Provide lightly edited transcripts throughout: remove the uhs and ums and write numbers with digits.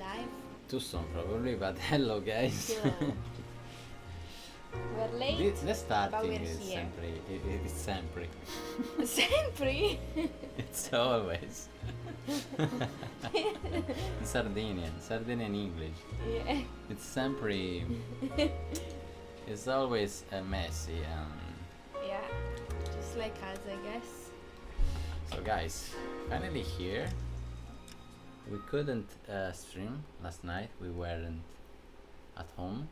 live? Too soon probably, but hello guys. So, we're late, The but we're starting is here. it's sempre. Sempre? It's always. Sardinian English. Yeah. It's sempre. It's always messy and. Yeah, just like us, I guess. So guys, finally here. We couldn't stream last night. We weren't at home.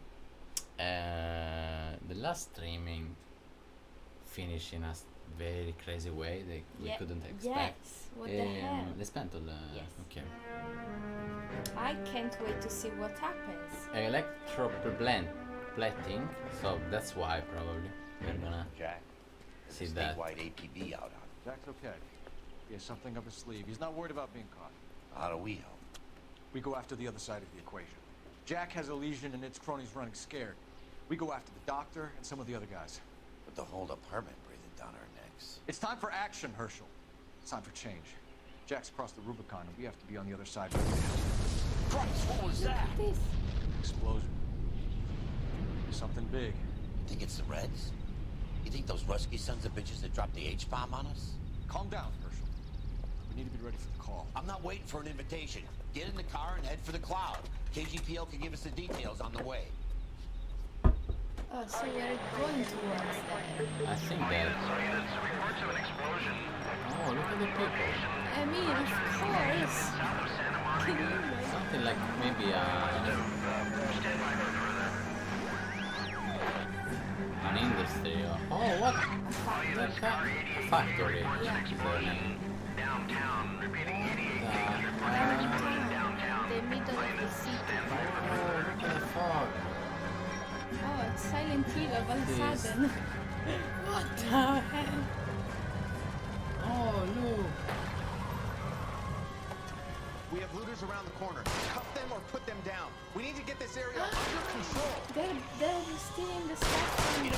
The last streaming finished in a very crazy way that we couldn't expect. Yes, what the hell? L'hai spento il... Yes. Ok. I can't wait to see what happens. Electroplating, so that's why probably we're gonna Jack, see there's a that. statewide APB out on. Jack's okay. He has something up his sleeve. He's not worried about being caught. How do we help? We go after the other side of the equation. Jack has a legion and its cronies running scared. We go after the doctor and some of the other guys. With the whole department breathing down our necks. It's time for action, Herschel. It's time for change. Jack's crossed the Rubicon and we have to be on the other side. Christ, what was that? This. Explosion. Something big. You think it's the Reds? You think those Rusky sons of bitches that dropped the H-bomb on us? Calm down, Herschel. We need to be ready for the call. I'm not waiting for an invitation. Get in the car and head for the cloud. KGPL can give us the details on the way. Oh, so we're going towards that. I think that. Oh, look at the people. I mean, of course. Can you imagine? Something like maybe an industry or what? A factory. Yeah. The middle of the city. Oh, look at the fog. Oh, it's Silent Hill all of a This. sudden. What the hell? Oh, look. We have looters around the corner. Cuff them or put them down. We need to get this area under control. They're stealing the stuff from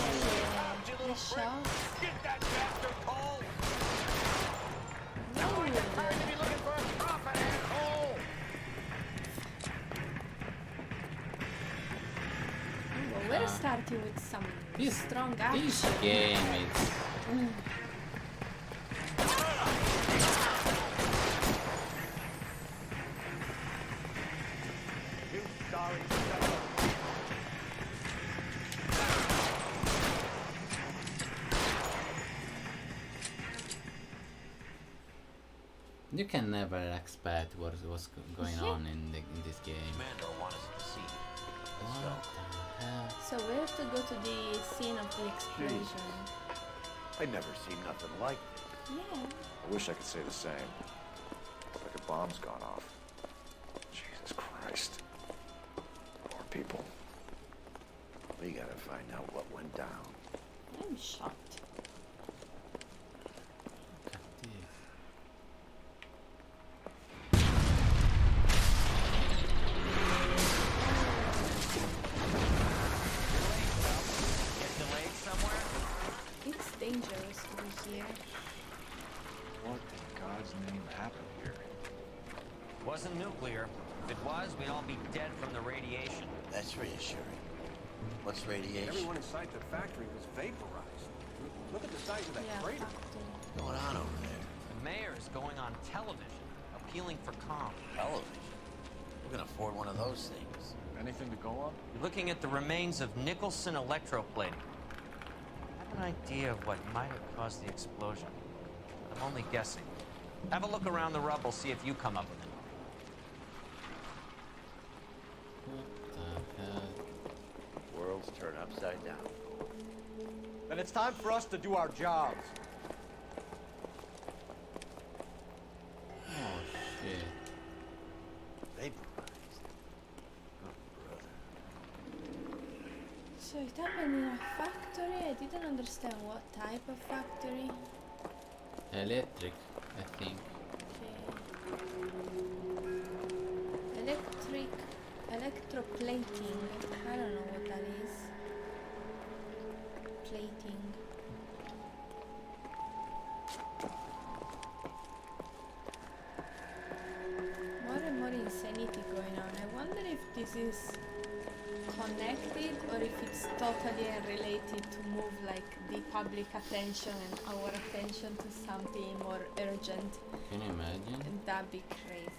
the shop. Get that bastard, Cole! No. To be looking for a profit, asshole! Well, we're starting with some strong action. This game is. You sorry son of You can never expect what's going on in this game. Commander wants us to see. Let's go. What the hell? So we have to go to the scene of the explosion. I'd never seen nothing like it. Yeah. I wish I could say the same. Like a bomb's gone off. Jesus Christ. Poor people. We gotta find out what went down. I'm shocked. Look at this. Get delayed somewhere? It's dangerous to be here. What in God's name happened here? Wasn't nuclear. If it was, we'd all be dead from the radiation. That's reassuring. What's radiation? Everyone inside the factory was vaporized. Look at the size of that Yeah, crater. factory. What's going on over there? The mayor is going on television, appealing for calm. Television. Who can afford one of those things? Anything to go on? You're looking at the remains of Nicholson electroplating. I have an idea of what might have caused the explosion. I'm only guessing. Have a look around the rubble, see if you come up with it. What the hell? Worlds turn upside down. Then it's time for us to do our jobs. Oh shit. Vaporized. Oh, brother. So it happened in a factory? I didn't understand what type of factory. Electric, I think. Okay. Electroplating. I don't know what that is. Plating. More and more inside. insanity going on. I wonder if this is connected or if it's totally unrelated to move like the public attention and our attention to something more urgent. Can you imagine? That'd be crazy.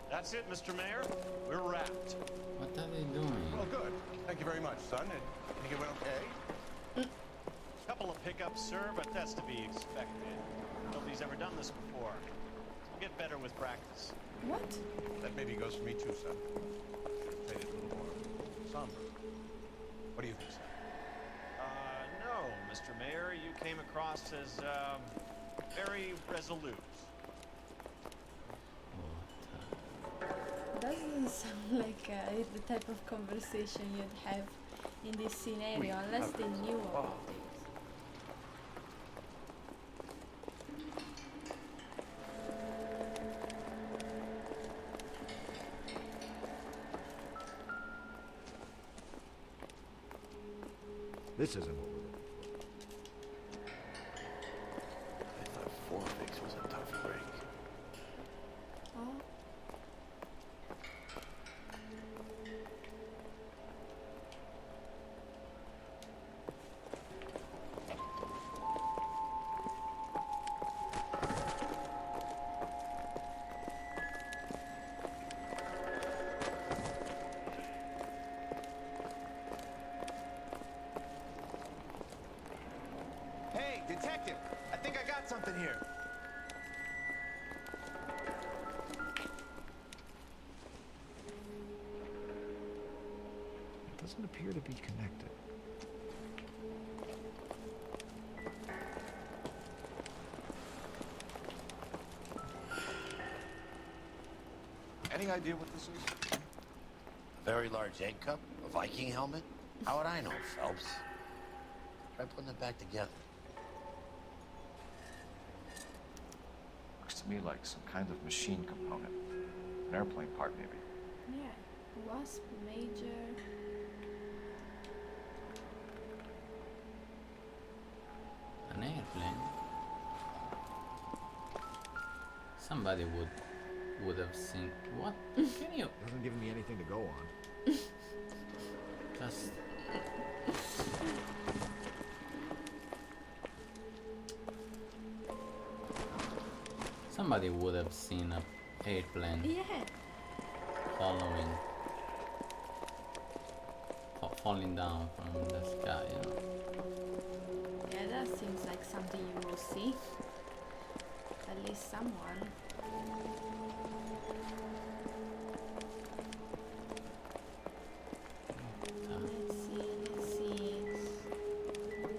That's it, Mr. Mayor. We're wrapped. What are they doing? Well, good. Thank you very much, son. I think it went okay. Couple of hiccups, sir, but that's to be expected. Nobody's ever done this before. We'll get better with practice. What? That maybe goes for me too, son. Made it a little more somber. What do you think, son? No, Mr. Mayor, you came across as, very resolute. Doesn't sound like the type of conversation you'd have in this scenario unless they knew about it. This isn't what we're looking for. I thought 4 was a tough break. Oh. Hey, detective! I think I got something here. It doesn't appear to be connected. Any idea what this is? A very large egg cup? A Viking helmet? How would I know, Phelps? Try putting it back together. Looks to me like some kind of machine component. An airplane part, maybe. Yeah. Wasp major. An airplane? Somebody would have seen. What? Can you Doesn't give me anything to go on. just? Somebody would have seen a airplane Yeah. following, falling down from the sky. You know? Yeah, that seems like something you will see. At least someone. Let's see.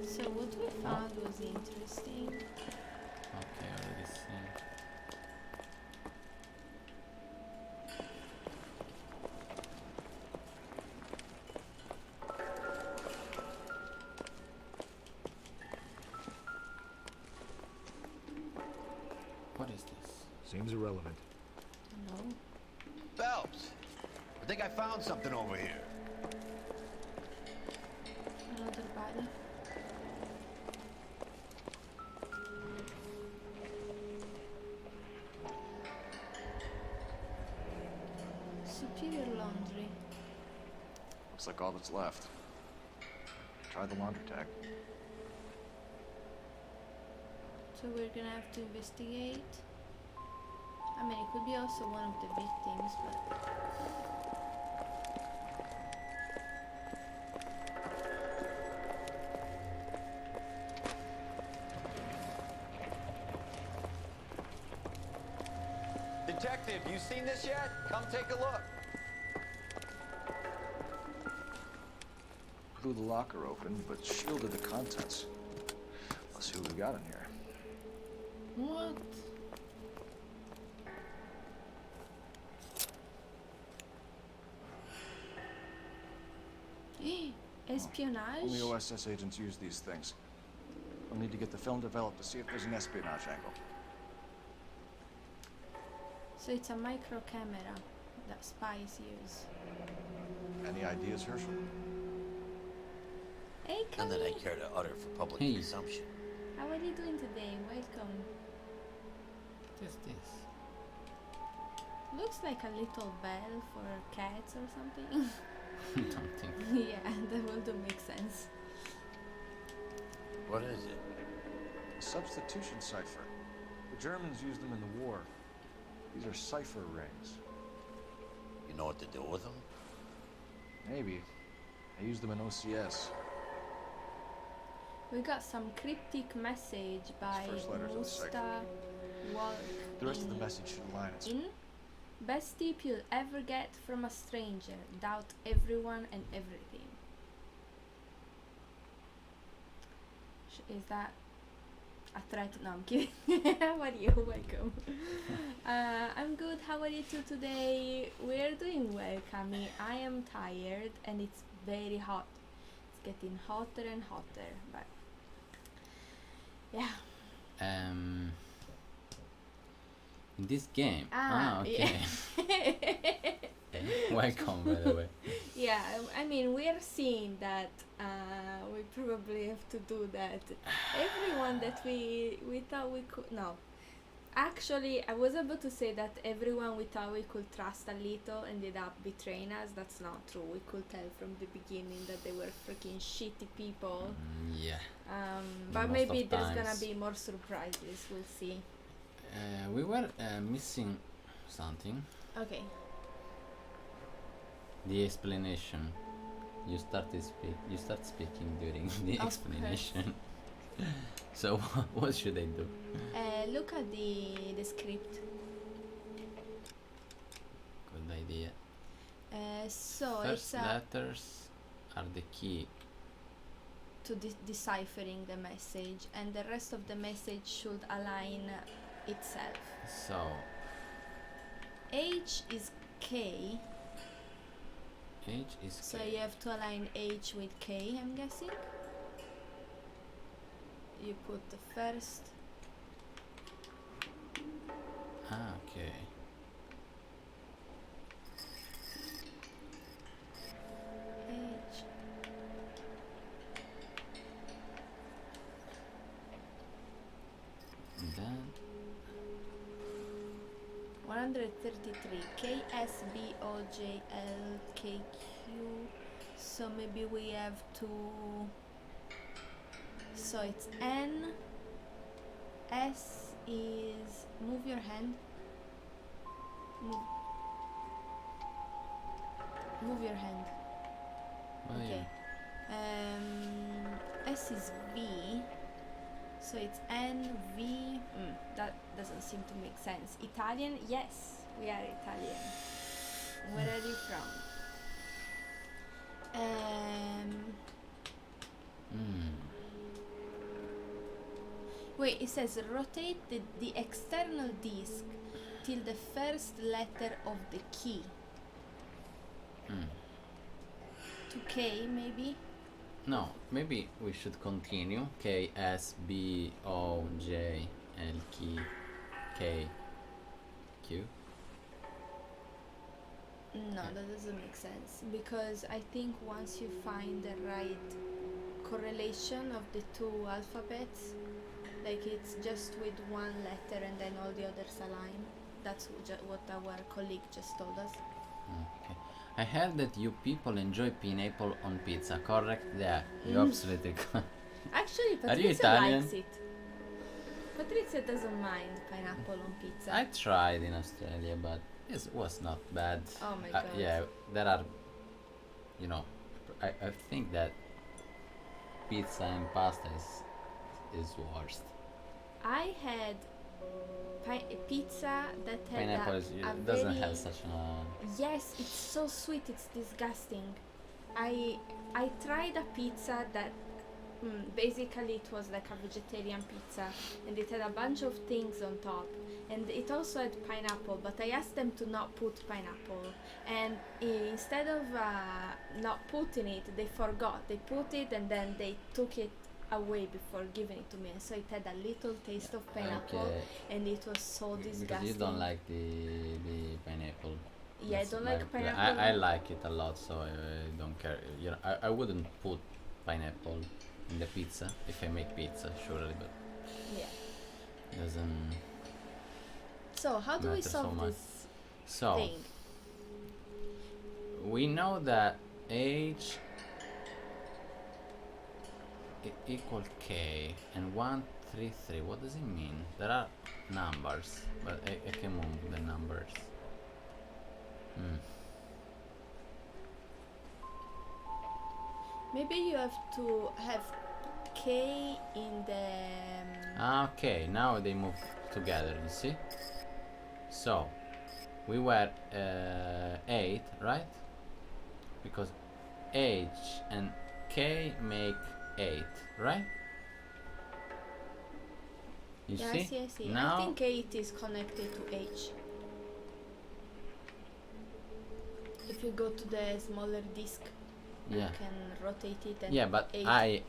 So what we found was interesting. Okay, already seen. What is this? Seems irrelevant. No. Phelps! I think I found something over here. Another body. Superior laundry. Looks like all that's left. Try the laundry tag. So we're gonna have to investigate. I mean, it could be also one of the victims, but Detective, you seen this yet? Come take a look. Blew the locker open, but shielded the contents. Let's see what we got in here. What? espionage? Only OSS agents use these things. We'll need to get the film developed to see if there's an espionage angle. So it's a micro camera that spies use. Any ideas, Herschel? Hey, None that I Camille. care to utter for public Hey. consumption. How are you doing today? Welcome. is this? Looks like a little bell for cats or something. Don't think. Yeah, that will make sense. What is it? A substitution cipher. The Germans used them in the war. These are cipher rings. You know what to do with them? Maybe. I used them in OCS. We got some cryptic message by First letters of the cipher. Musta Walk. The rest of the message should align itself. In best tip you'll ever get from a stranger. Doubt everyone and everything. Is that a threat? No, I'm kidding. How are you? Welcome. I'm good. How are you two today? We're doing well, Cami. I am tired and it's very hot. It's getting hotter and hotter, but yeah. In this game. Okay. Yeah. Welcome, by the way. Yeah, I mean, we're seeing that we probably have to do that. Everyone that we thought we could, no. Actually, I was about to say that everyone we thought we could trust a little ended up betraying us. That's not true. We could tell from the beginning that they were freaking shitty people. Yeah. But Most maybe of there's gonna times. be more surprises. We'll see. We were missing something. Okay. The explanation. You start speaking during the Of explanation. So what should I do? Look at the script. Good idea. So First it's letters are the key. to deciphering the message, and the rest of the message should align itself. So H is K, H is so K. you have to align H with K, I'm guessing. You put the first. Okay. H. And then 133 KSBOJLKQ. So maybe we have to. So it's N. S is. Move your hand. Move your hand. oh Okay. S is V. So it's N V. That doesn't seem to make sense. Italian? Yes, we are Italian. Where are you from? Wait, it says rotate the external disc till the first letter of the key. To K, maybe? No, maybe we should continue. K S B O J L K Q. No, that doesn't make sense, because I think once you find the right correlation of the two alphabets, like it's just with one letter and then all the others align. That's what our colleague just told us. Okay. I heard that you people enjoy pineapple on pizza, correct? Yeah, you absolutely correct. Actually, Are you Patrizia Italian? likes it. Patrizia doesn't mind pineapple on pizza. I tried in Australia, but it was not bad. Oh my god. Yeah, there are, you know, I think that pizza and pasta is worst. I had pizza that had Pineapple doesn't have such a. Yes, it's so sweet, it's disgusting. I tried a pizza that basically it was like a vegetarian pizza, and it had a bunch of things on top, and it also had pineapple, but I asked them to not put pineapple, and instead of not putting it, they forgot. They put it and then they took it away before giving it to me, so it had a little taste of pineapple. Okay. And it was so disgusting. Because you don't like the pineapple. Yeah, That's I don't like my- pineapple. I like it a lot, so I don't care. You know, I wouldn't put pineapple in the pizza if I make pizza, surely, but Yeah. doesn't. So how do we matter so solve much. this So thing? we know that H equal K and 133. What does it mean? There are numbers, but I can move the numbers. Maybe you have to have K in the. Okay, now they move together, you see? So we were 8, right? Because H and K make 8, right? You Yeah, see? I see, I see. Now, I think 8 is connected to H. If you go to the smaller disk, yeah. you can rotate it and Yeah, but 8.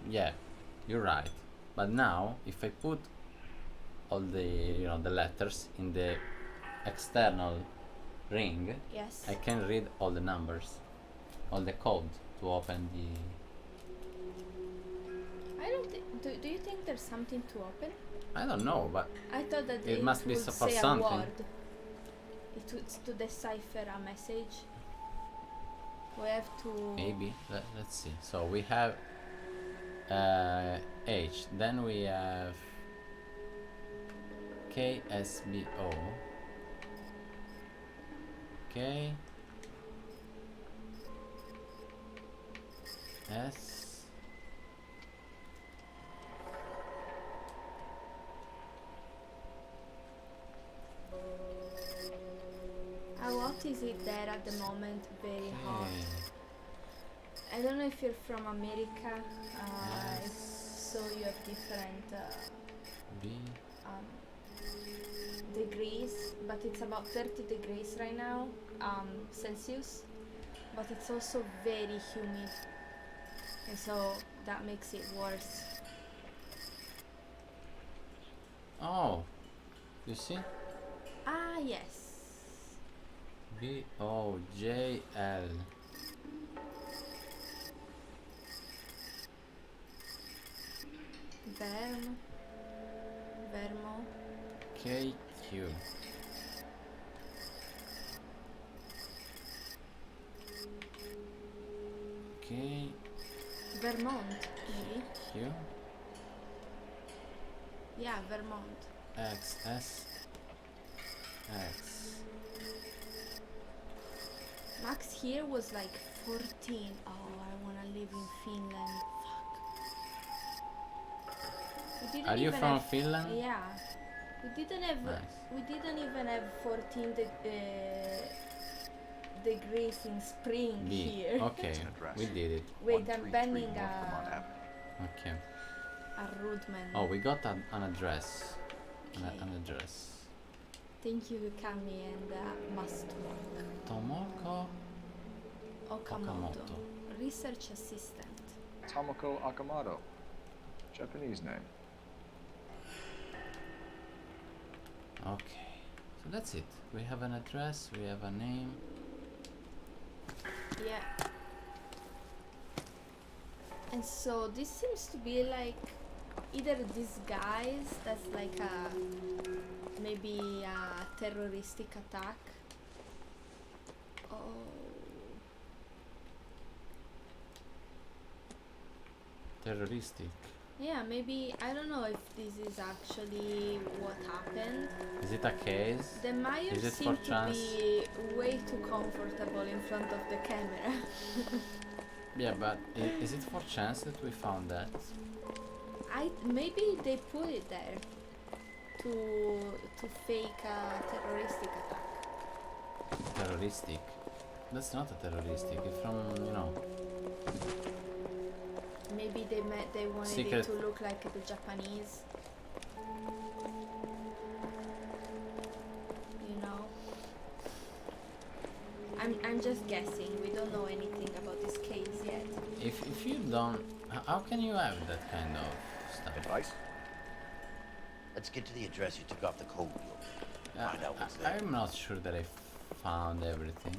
yeah, you're right. But now, if I put all the the letters in the external ring, Yes. I can read all the numbers, all the code to open the. I don't think. Do you think there's something to open? I don't know, but I thought that It it must be would for say something. a word. It would to decipher a message. We have to. maybe let's see. So we have H, then we have KSBO. K S What is it there at the moment? Very hot. K. I don't know if you're from America. Yes. So you have different B. degrees, but it's about 30 degrees right now, Celsius. But it's also very humid, and so that makes it worse. Oh, you see? Ah, yes. BOJL. Vermo. KQ. K Vermont, maybe. Q Yeah, Vermont. X S X. Max here was like 14. Oh, I wanna live in Finland. Fuck. We didn't Are you even from have, Finland? Yeah. We didn't have. Nice. We didn't even have 14 degrees in spring B. here. Okay, It's an address. we did it. Wait, I'm 133 banning North Vermont Avenue. Okay. a rude man. Oh, we got an address. Okay. An address. Thank you, Kami, and must work. Tomoko Okamoto, research assistant. Tomoko Akamoto. Japanese name. Okay, so that's it. We have an address, we have a name. Yeah. And so this seems to be like either disguise that's like a maybe a terroristic attack. Oh. Terroristic. Yeah, maybe I don't know if this is actually what happened. Is it a case? The Myers Is it seem for to chance? be way too comfortable in front of the camera. Yeah, but is it for chance that we found that? Maybe they put it there to fake a terroristic attack. Terroristic? That's not a terroristic. It's from, Maybe they wanted Secret. it to look like the Japanese. You know. I'm just guessing. We don't know anything about this case yet. If you don't, how can you have that kind of stuff? Advice? Let's get to the address you took off the code wheel. Find out what's there. I'm not sure that I found everything.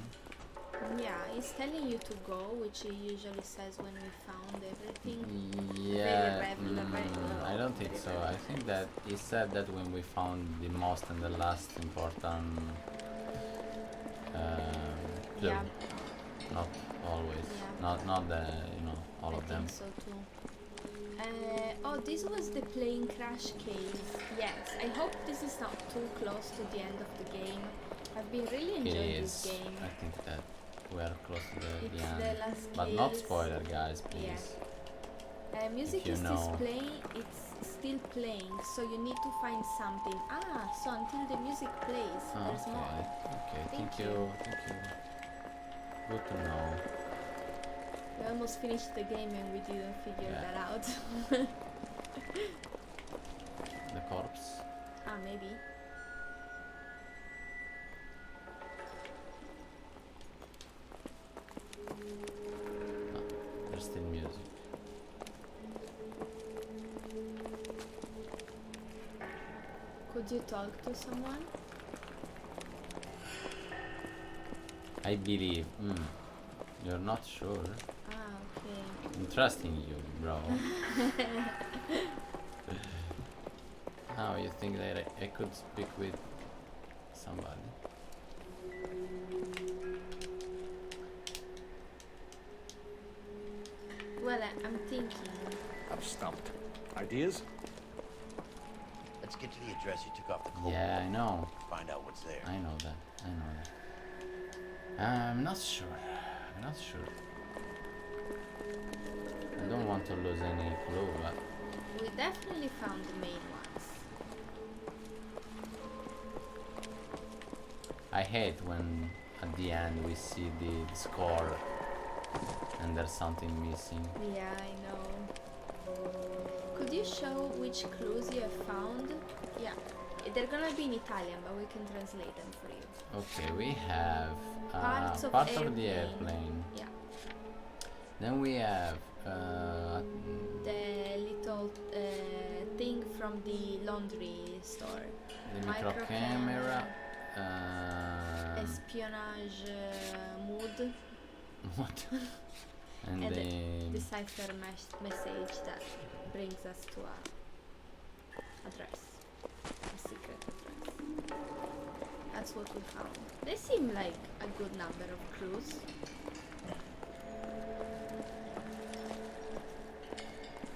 Yeah, it's telling you to go, which it usually says when we found everything. Yeah, Very I don't think so. I think that he said that when we found the most and the last important clue. Yeah, Not always. Yeah. Not the all I of them. think so too. Oh, this was the plane crash cave. Yes, I hope this is not too close to the end of the game. I've been really It enjoying is. this game. I think that we are close to the It's end. the last But not caves. spoiler, guys, please. Music you is know. it's still playing, so you need to find something. Ah, so until the music plays, there's Okay. more. Okay. Thank Thank you. Thank you. Good to know. We almost finished the game and we didn't figure Yeah. that out. The corpse. Ah, maybe. No, there's still music. Could you talk to someone? I believe. You're not sure. Ah, okay. I'm trusting you, bro. How you think that I could speak with somebody? Well, I'm thinking. I'm stumped. Ideas? Let's get to the address you took off the cold. Yeah, I know. Find out what's there. I know that. I know that. I'm not sure. I'm not sure. I don't want to lose any clue, but We definitely found the main ones. I hate when at the end we see the score and there's something missing. Yeah, I know. Could you show which clues you have found? Yeah, they're gonna be in Italian, but we can translate them for you. Okay, we have Parts of part of the airplane. airplane. Yeah, Then we have the little thing from the laundry store. the micro camera. Espionage mood. What? And And the the cipher message that brings us to a address, a secret address. That's what we found. They seem like a good number of clues.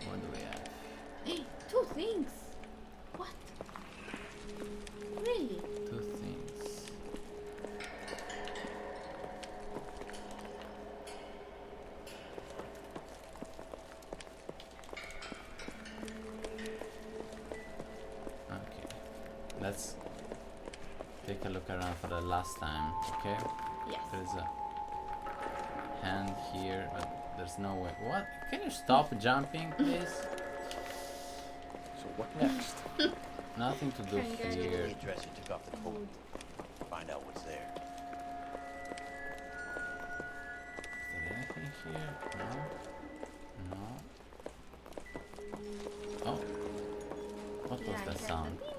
what do we have? Hey, 2 things! What? Really? 2 things. Okay, let's take a look around for the last time, okay? Yes. There's a hand here, but there's no way. What? Can you stop jumping, please? So what next? Nothing to do Can get Let's get to here. the address you took off the cold. Mood. Find out what's there. Is there anything here? No? No? Oh. What was Yeah, I that heard sound? the ding.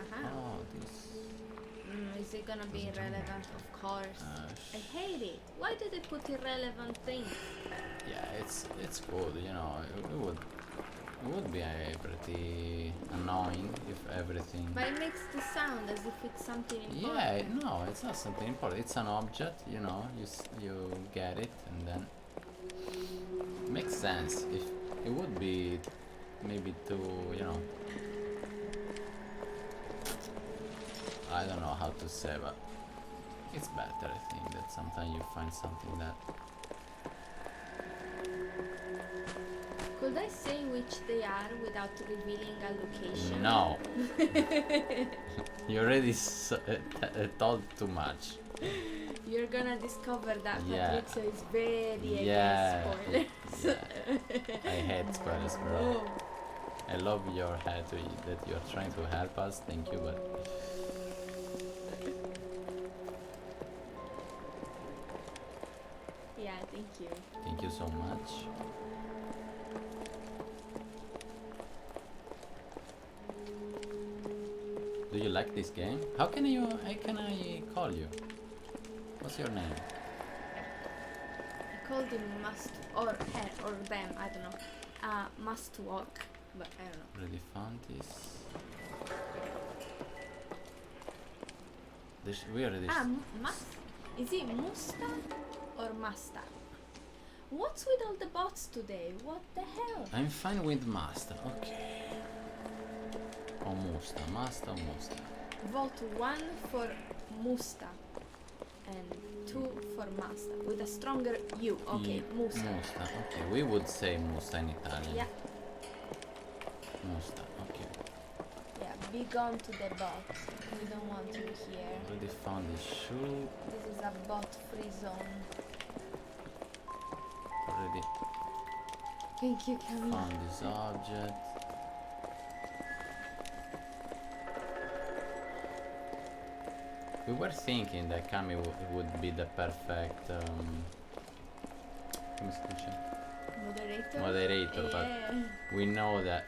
Uh-huh. Oh, this. Is it gonna be irrelevant? Of course. I Sh- hate it. Why do they put irrelevant things? yeah, it's good, you know. It would be pretty annoying if everything. But it makes the sound as if it's something important. Yeah, no, it's not something important. It's an object, you know. You get it, and then makes sense. If it would be maybe too, you know. I don't know how to say, but it's better. I think that sometimes you find something that. Could I say which they are without revealing a location? No. You already told too much. You're gonna discover that Yeah. Patrizio is very Yeah. against spoilers. Yeah. I hate spoilers, bro. Oh. I love your head that you're trying to help us. Thank you, but Yeah, thank you. thank you so much. Do you like this game? How can I call you? What's your name? called him must, or her, or them, I don't know, must walk, but I don't know. Already found this. We already. Is it Musta or Masta? What's with all the bots today? What the hell? I'm fine with master. Okay. Or Musta. Master or Musta. Vote 1 for Musta and 2 for Masta with a stronger U. Okay, Musta. Musta. Okay, we would say Musta in Italian. Yeah, Musta. Okay. yeah. Be gone to the bot. We don't want you here. Already found this shoe. This is a bot-free zone. Already Thank you, Camille. found this object. We were thinking that Kami would be the perfect come si dice? Moderator. Moderator, but Yeah. we know that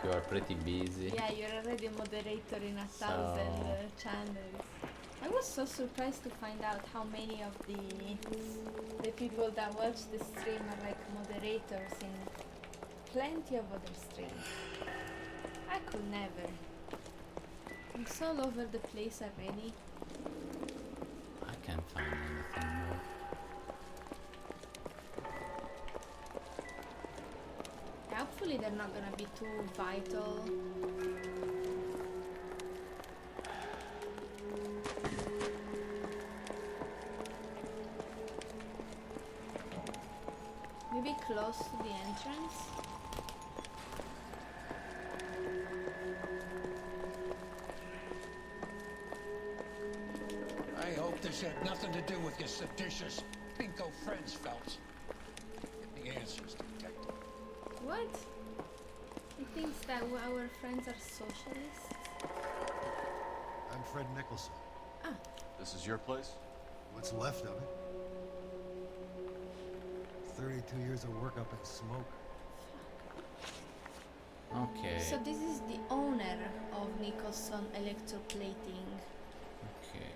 you are pretty busy. Yeah, you're already a moderator in a So- 1,000 channels. I was so surprised to find out how many of the people that watch the stream are like moderators in plenty of other streams. I could never. I'm so all over the place already. I can't find anything more. Hopefully they're not gonna be too vital. Maybe close to the entrance. I hope this had nothing to do with your seditious pinko friends, Phelps. Get the answers, detective. What? He thinks that our friends are socialists? I'm Fred Nicholson. This is your place? What's left of it? 32 years of work up in smoke. Okay. So this is the owner of Nicholson Electroplating. Okay.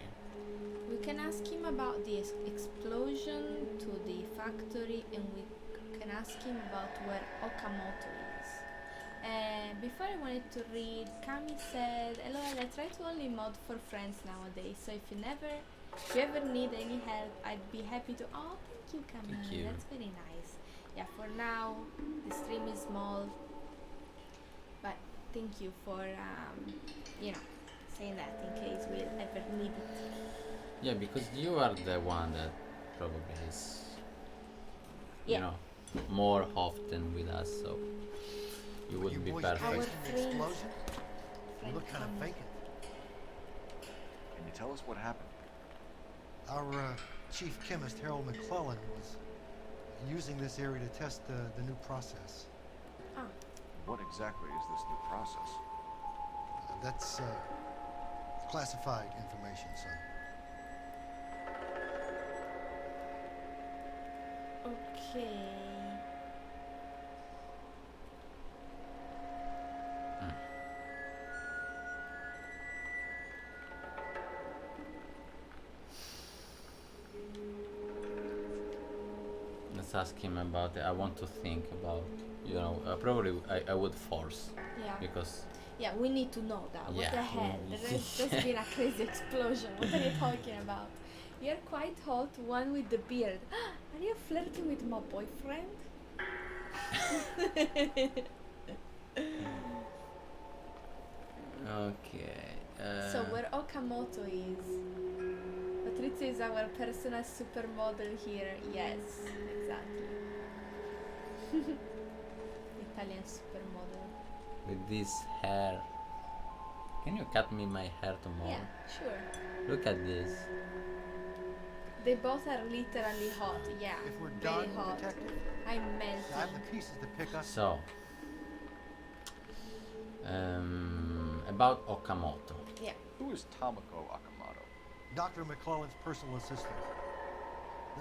We can ask him about the explosion to the factory, and we can ask him about where Okamoto is. Before I wanted to read, Kami said, "Hello, I try to only mod for friends nowadays, so if you ever need any help, I'd be happy to." Oh, thank you, Kami. Thank you. That's very nice. Yeah, for now, the stream is small, but thank you for, saying that in case we'll ever need it. Yeah, because you are the one that probably is, Yeah. more often with us, so you would You be boys perfect. Our traced the friends- explosion? You look kind of Kami. vacant. Can you tell us what happened? Our chief chemist, Harold McClellan, was using this area to test the new process. Ah, What exactly is this new process? That's classified information, son. okay. Let's ask him about it. I want to think about, probably I would force Yeah. because Yeah, we need to know that. What Yeah, the hell? we- There's been a crazy explosion. What are you talking about? You're quite hot, one with the beard. Are you flirting with my boyfriend? okay. So where Okamoto is? Patrizia is our personal supermodel here. Yes, exactly. Italian supermodel. with this hair, can you cut me my hair tomorrow? Yeah, sure. Look at this. They both are literally hot. Yeah, If we're very done, hot. detective, I'm I have melting. the pieces to pick up. So, about Okamoto. Yeah. Who is Tamako Akamoto? Dr. McClellan's personal assistant.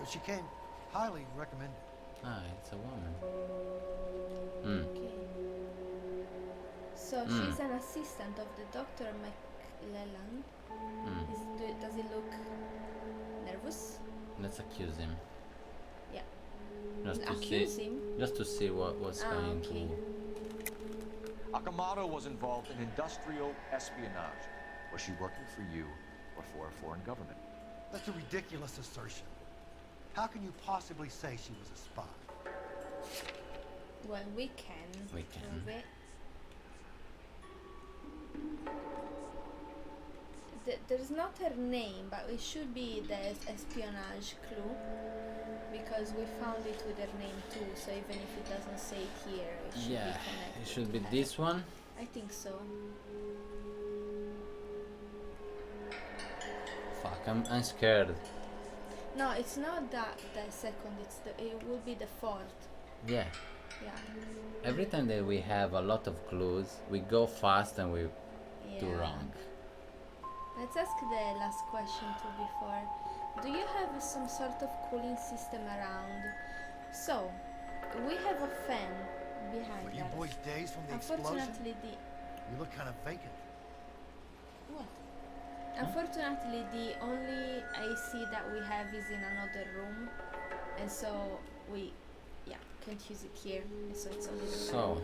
She came highly recommended. Ah, it's a woman. Okay. So she's an assistant of the Dr. McClellan. Does he look nervous? Let's accuse him. Yeah. Just to Accuse see, him? just to see what's going Okay. to. Akamoto was involved in industrial espionage. Was she working for you or for a foreign government? That's a ridiculous assertion. How can you possibly say she was a spy? Well, we can We can. prove it. There's not her name, but it should be the espionage clue because we found it with her name too. So even if it doesn't say it here, it should Yeah, be connected. it should be to her. this one. I think so. Fuck, I'm scared. No, it's not that the second. It will be the fourth. Yeah. Yeah. Every time that we have a lot of clues, we go fast and we do Yeah. wrong. Let's ask the last question too before. Do you have some sort of cooling system around? So, we have a fan behind Were you us. boys dazed from the explosion? Unfortunately, You look kind of vacant. what? Unfortunately, the only AC that we have is in another room, and so we, can't use it here. And so it's only the fan. So,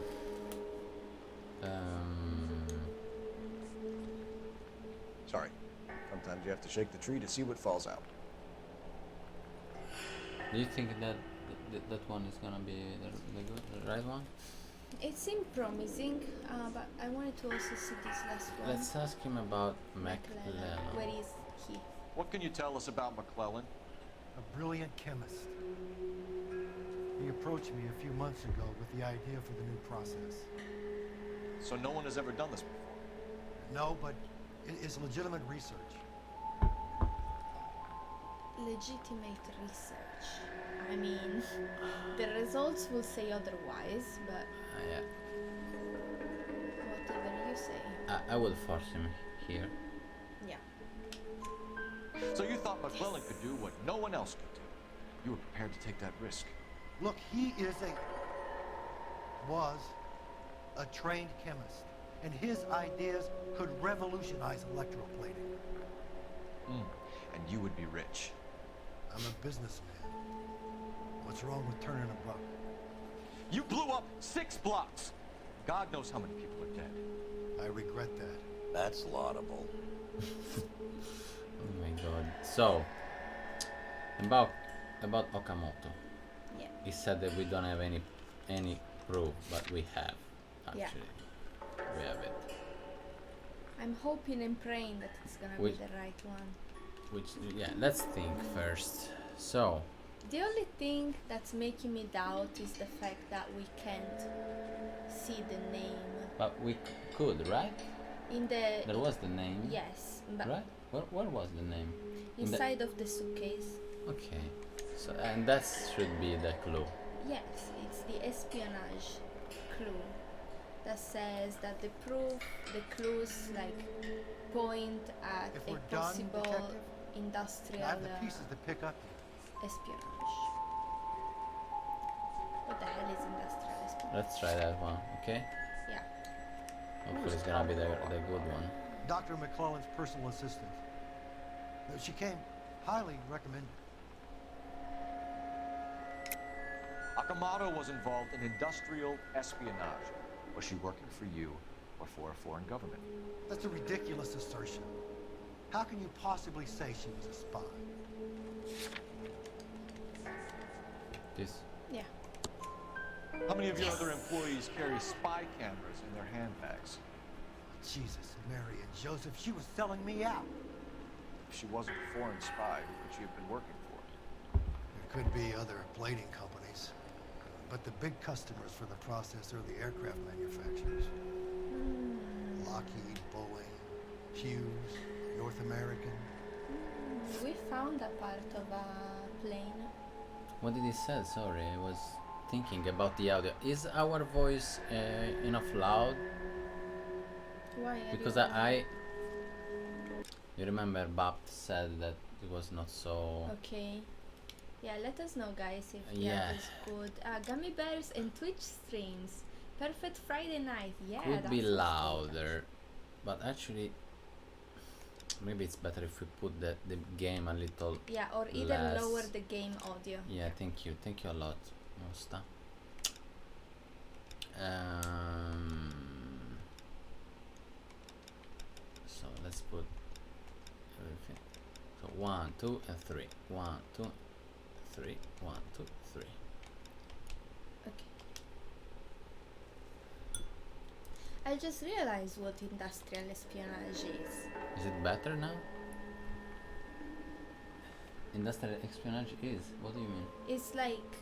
Sorry. Sometimes you have to shake the tree to see what falls out. do you think that that one is gonna be the right one? It seemed promising, but I wanted to also see this last one. Let's ask him about McLellan. McLellan. Where is he? What can you tell us about McClellan? A brilliant chemist. He approached me a few months ago with the idea for the new process. So no one has ever done this before. No, but it is legitimate research. Legitimate research. I mean, the results will say otherwise, but Yeah, whatever you say. I will force him here. Yeah. So you thought McClellan could do what no one else could do. You were prepared to take that risk. Look, he was a trained chemist, and his ideas could revolutionize electroplating. And you would be rich. I'm a businessman. What's wrong with turning a buck? You blew up 6 blocks. God knows how many people are dead. I regret that. That's laudable. Oh my god. So, about Okamoto. Yeah. He said that we don't have any proof, but we have actually. We have it. I'm hoping and praying that it's gonna Which- be the right one. Which let's think first. So, The only thing that's making me doubt is the fact that we can't see the name but we could, right? in the. There was the name. Yes, but Right? Where was the name? In the- inside of the suitcase. Okay. So and that should be the clue. Yes, it's the espionage clue that says that the clues like point at If a we're done, possible Detective, industrial I have the pieces to pick up here. espionage. What the hell is industrial espionage? Let's try that one, okay? Yeah. Hopefully it's gonna be the good one. Dr. McClellan's personal assistant. She came highly recommended. Akamoto was involved in industrial espionage. Was she working for you or for a foreign government? That's a ridiculous assertion. How can you possibly say she was a spy? This Yeah. How many of your other employees carry spy cameras in their handbags? Jesus, Mary and Joseph, she was selling me out. If she wasn't a foreign spy, who could she have been working for? There could be other plating companies, but the big customers for the process are the aircraft manufacturers. Lockheed, Boeing, Hughes, North American. We found a part of a plane. What did he say? Sorry, I was thinking about the audio. Is our voice enough loud? Why are Because you you remember Bap said that it was not so. Okay. Yeah, let us know, guys, if Yeah. that is good. Gummy bears and Twitch streams. Perfect Friday night. Yeah, Could be that's louder, but actually, maybe it's better if we put the game a little. Yeah, or either less. lower the game audio. Yeah, thank you a lot. Mosta. So let's put everything. So 1, 2, and 3. 1, 2, 3. 1, 2, 3. Okay. I just realized what industrial espionage is. Is it better now? Industrial espionage is? What do you mean? It's like,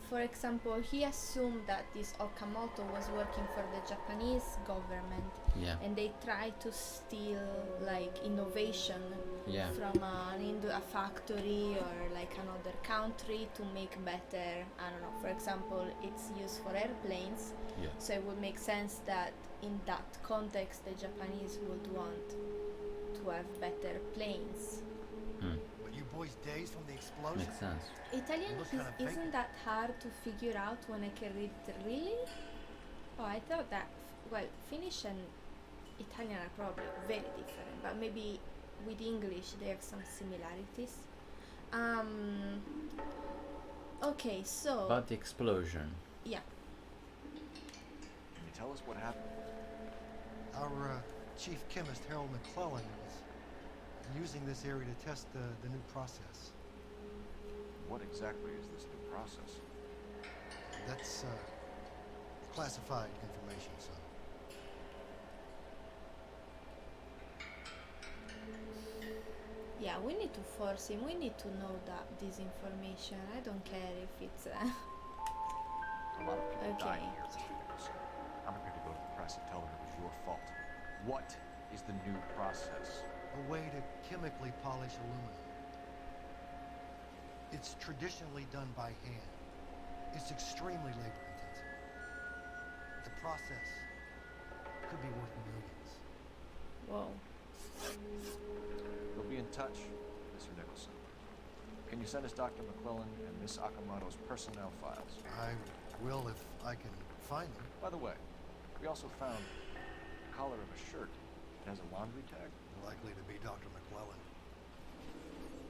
for example, he assumed that this Okamoto was working for the Japanese government, Yeah. and they tried to steal like innovation Yeah. from a factory or like another country to make better, I don't know, for example, it's used for airplanes, Yeah. so it would make sense that in that context the Japanese would want to have better planes. Hmm. But you boys dazed from the explosion? Makes sense. Italian Look kinda fake. isn't that hard to figure out when I can read it, really? Oh, I thought that, well, Finnish and Italian are probably very different, but maybe with English they have some similarities. Okay, so... About the explosion. yeah. Can you tell us what happened? Our chief chemist, Harold McClellan, was using this area to test the new process. What exactly is this new process? That's classified information, so. Yeah, we need to force him. We need to know that this information. I don't care if it's... A lot of people Okay. died here, Mr. Nicholson. I'm prepared to go to the press and tell them it was your fault. What is the new process? A way to chemically polish aluminum. It's traditionally done by hand. It's extremely labor intensive. The process could be worth millions. Whoa. We'll be in touch, Mr. Nicholson. Can you send us Dr. McClellan and Miss Akamoto's personnel files? I will if I can find them. By the way, we also found the collar of a shirt. It has a laundry tag. Likely to be Dr. McClellan.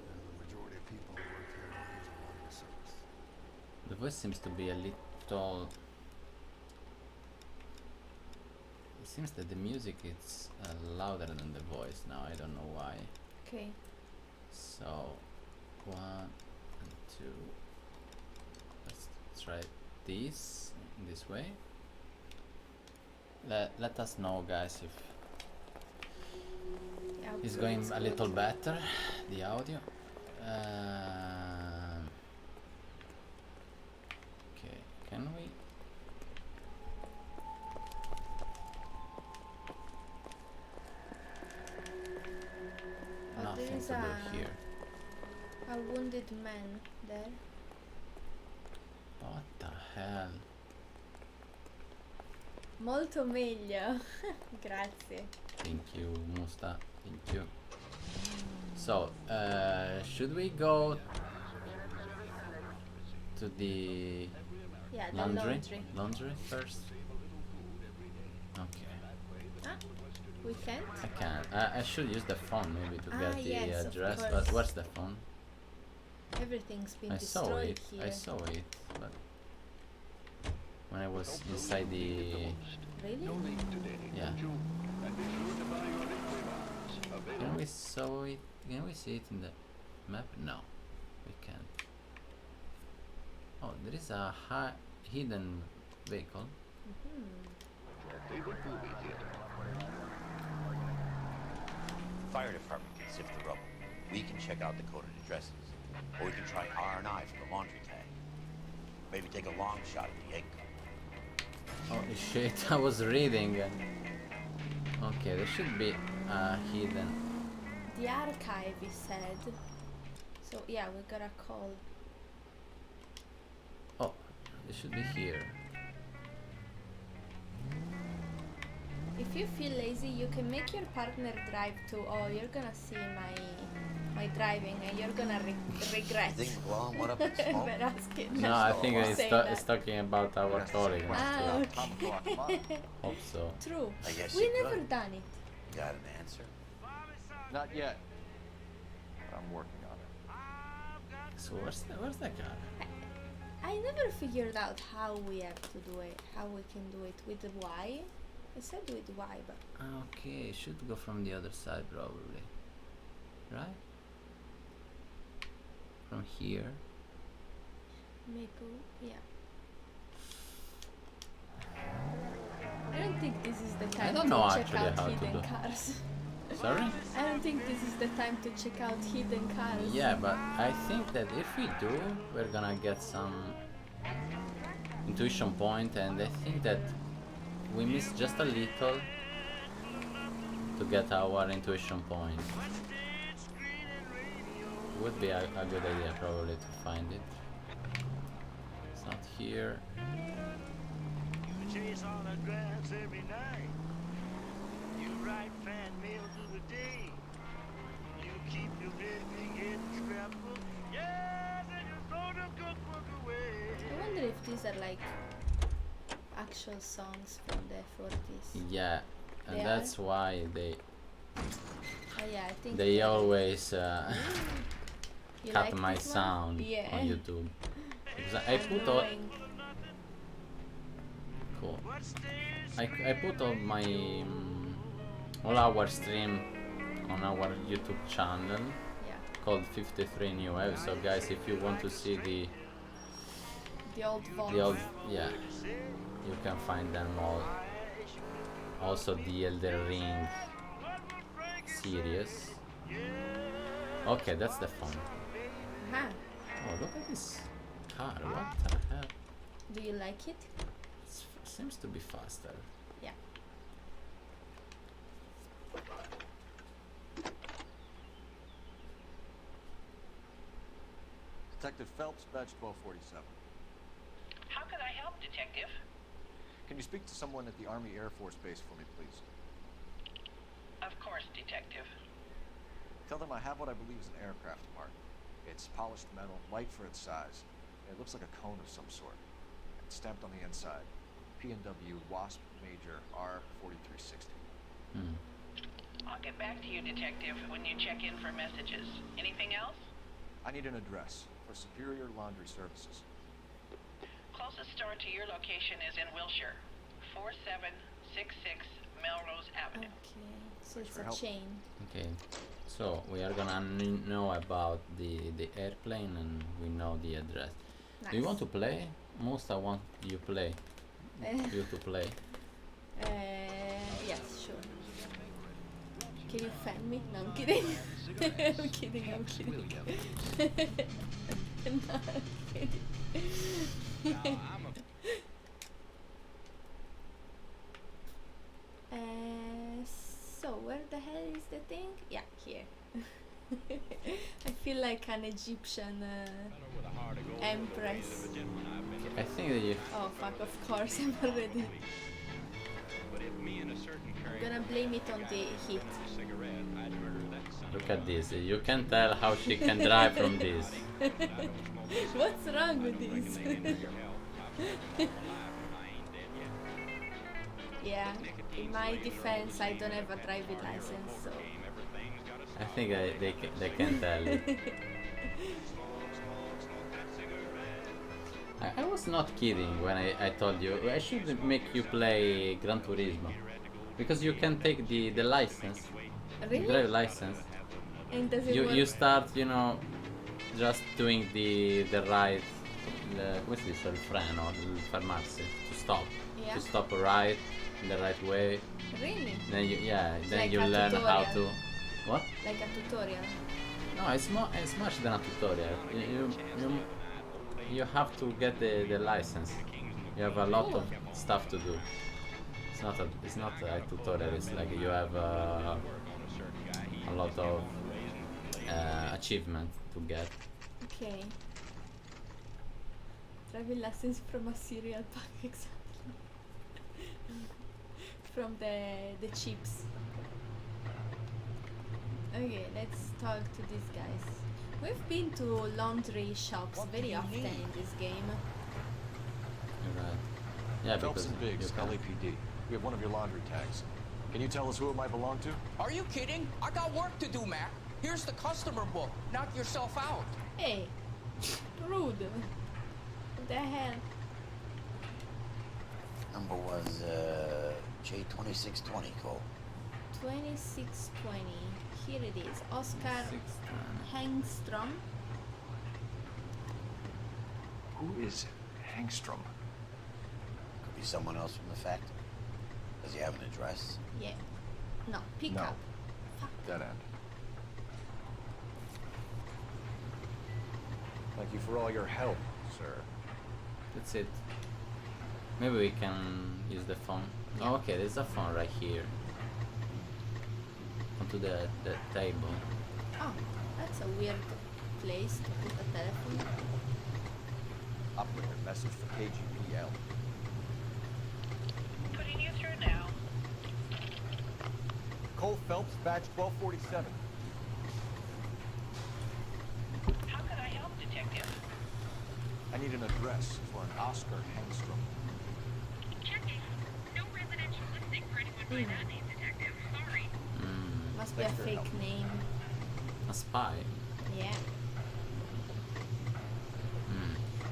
The majority of people who work here don't use a laundry service. The voice seems to be a little... It seems that the music is louder than the voice now. I don't know why. Okay. So, 1 and 2. Let's try this in this way. Let us know, guys, if Yeah, it's okay, going it's a good. little better, the audio. Okay, can we? Oh, Nothing there is to do here. a wounded man there. What the hell? Molto meglio. Grazie. Thank you, Musta. Thank you. So, should we go to the Yeah, the laundry? laundry. Laundry first? Okay. Ah, we can't? I can. I should use the phone maybe to get the yes, of address, course. but where's the phone? Everything's been I saw destroyed it. here. I saw it, but when I was inside the Really? yeah. Can we saw it? Can we see it in the map? No, we can't. Oh, there is a hidden vehicle. Fire department can sift the rubble. We can check out the coded addresses. Or we can try R&I for the laundry tag. Maybe take a long shot at the egg cup. Holy shit! I was reading. Okay, there should be a hidden. The archive, he said. So yeah, we got a call. Oh, it should be here. If you feel lazy, you can make your partner drive too. Oh, you're gonna see my driving, and you're gonna regret. You think McClellan went up and smoked? But asking No, I think Say that. it's talking about our Yes, colleague. Ah, okay. Hope so. True. I guess We you never could. done it. Got an answer? Not yet. But I'm working on it. So where's the guy? I never figured out how we have to do it, how we can do it with the Y. I said with Y, but Okay, should go from the other side probably. Right? From here. Maple, yeah. I don't think this is the time don't to know check actually out how to hidden do. cars. Sorry? I don't think this is the time to check out hidden cars. Yeah, but I think that if we do, we're gonna get some intuition point, and I think that we missed just a little to get our intuition point. Would be a good idea probably to find it. It's not here. You chase on the grass every night. You write fan mail through the day. You keep your living in scrapbook. Yes, and you throw the cookbook away. I wonder if these are like actual songs from the 40s. Yeah, and They that's why they Oh yeah, I think they are. always You cut like my this one? sound Yeah. on YouTube. Because I put all cool. I put all my all our stream on our YouTube channel Yeah. called 53 New Wave. So guys, if you want to see the old yeah, you can find them all. Also the Elder Ring series. Okay, that's the fun. Huh. Oh, look at this car. What the hell? Do you like it? It seems to be faster. Yeah. Detective Phelps, badge 1247. How can I help, Detective? Can you speak to someone at the Army Air Force Base for me, please? Of course, Detective. Tell them I have what I believe is an aircraft part. It's polished metal, light for its size. It looks like a cone of some sort. It's stamped on the inside. P&W Wasp Major R4360. I'll get back to you, Detective, when you check in for messages. Anything else? I need an address for Superior Laundry Services. Closest store to your location is in Wilshire, 4766 Melrose Avenue. Okay. So it's for a help. chain. Okay, so we are gonna know about the airplane, and we know the address. Nice. Do you want to play? Most I want you play. You to play. Yes, sure. Can you fan me? No, I'm kidding. I'm kidding, I'm kidding. No, I'm kidding. So, where the hell is the thing? Yeah, here. I feel like an Egyptian empress. I think that you. Oh fuck, of course, I'm already. I'm gonna blame it on the heat. Look at this. You can tell how she can drive from this. What's wrong with this? Yeah, in my defense, I don't have a driving license, so. I think they can tell it. I was not kidding when I told you I should make you play Gran Turismo, because you can take the license, Really? drive license. And does it work? You start, you know, just doing the right, what's this, il freno, il fermarsi, to stop, Yeah. to stop right in the right way. Really? Then then Like you a learn how tutorial. to. What? Like a tutorial. No, it's much than a tutorial. You have to get the license. You have a lot of stuff to do. It's not a tutorial. It's like you have a lot of achievement to get. Okay. Driving license from a cereal pack, exactly. From the chips. Okay, let's talk to these guys. We've been to laundry shops very often in this game. You're right. Yeah, Phelps because and Biggs, you can. LAPD. We have one of your laundry tags. Can you tell us who it might belong to? Are you kidding? I got work to do, Mac. Here's the customer book. Knock yourself out. Hey, rude. What the hell? Number was J2620, Cole. 2620. Here it is. Oscar 610. Hengstrom. Who is Hangstrom? Could be someone else from the factory. Does he have an address? Yeah. No, pick up. Fuck. Dead end. Thank you for all your help, sir. That's it. Maybe we can use the phone. Oh, okay, there's a phone right here. Onto the table. Oh, that's a weird place to put a telephone. Operator, message for KGPL. Putting you through now. Cole Phelps, badge 1247. How can I help, Detective? I need an address for an Oscar Hangstrom. Checking. No residential listing for anyone by that name, Detective. Sorry. Must be a Thanks for your fake help. name. A spy. Yeah.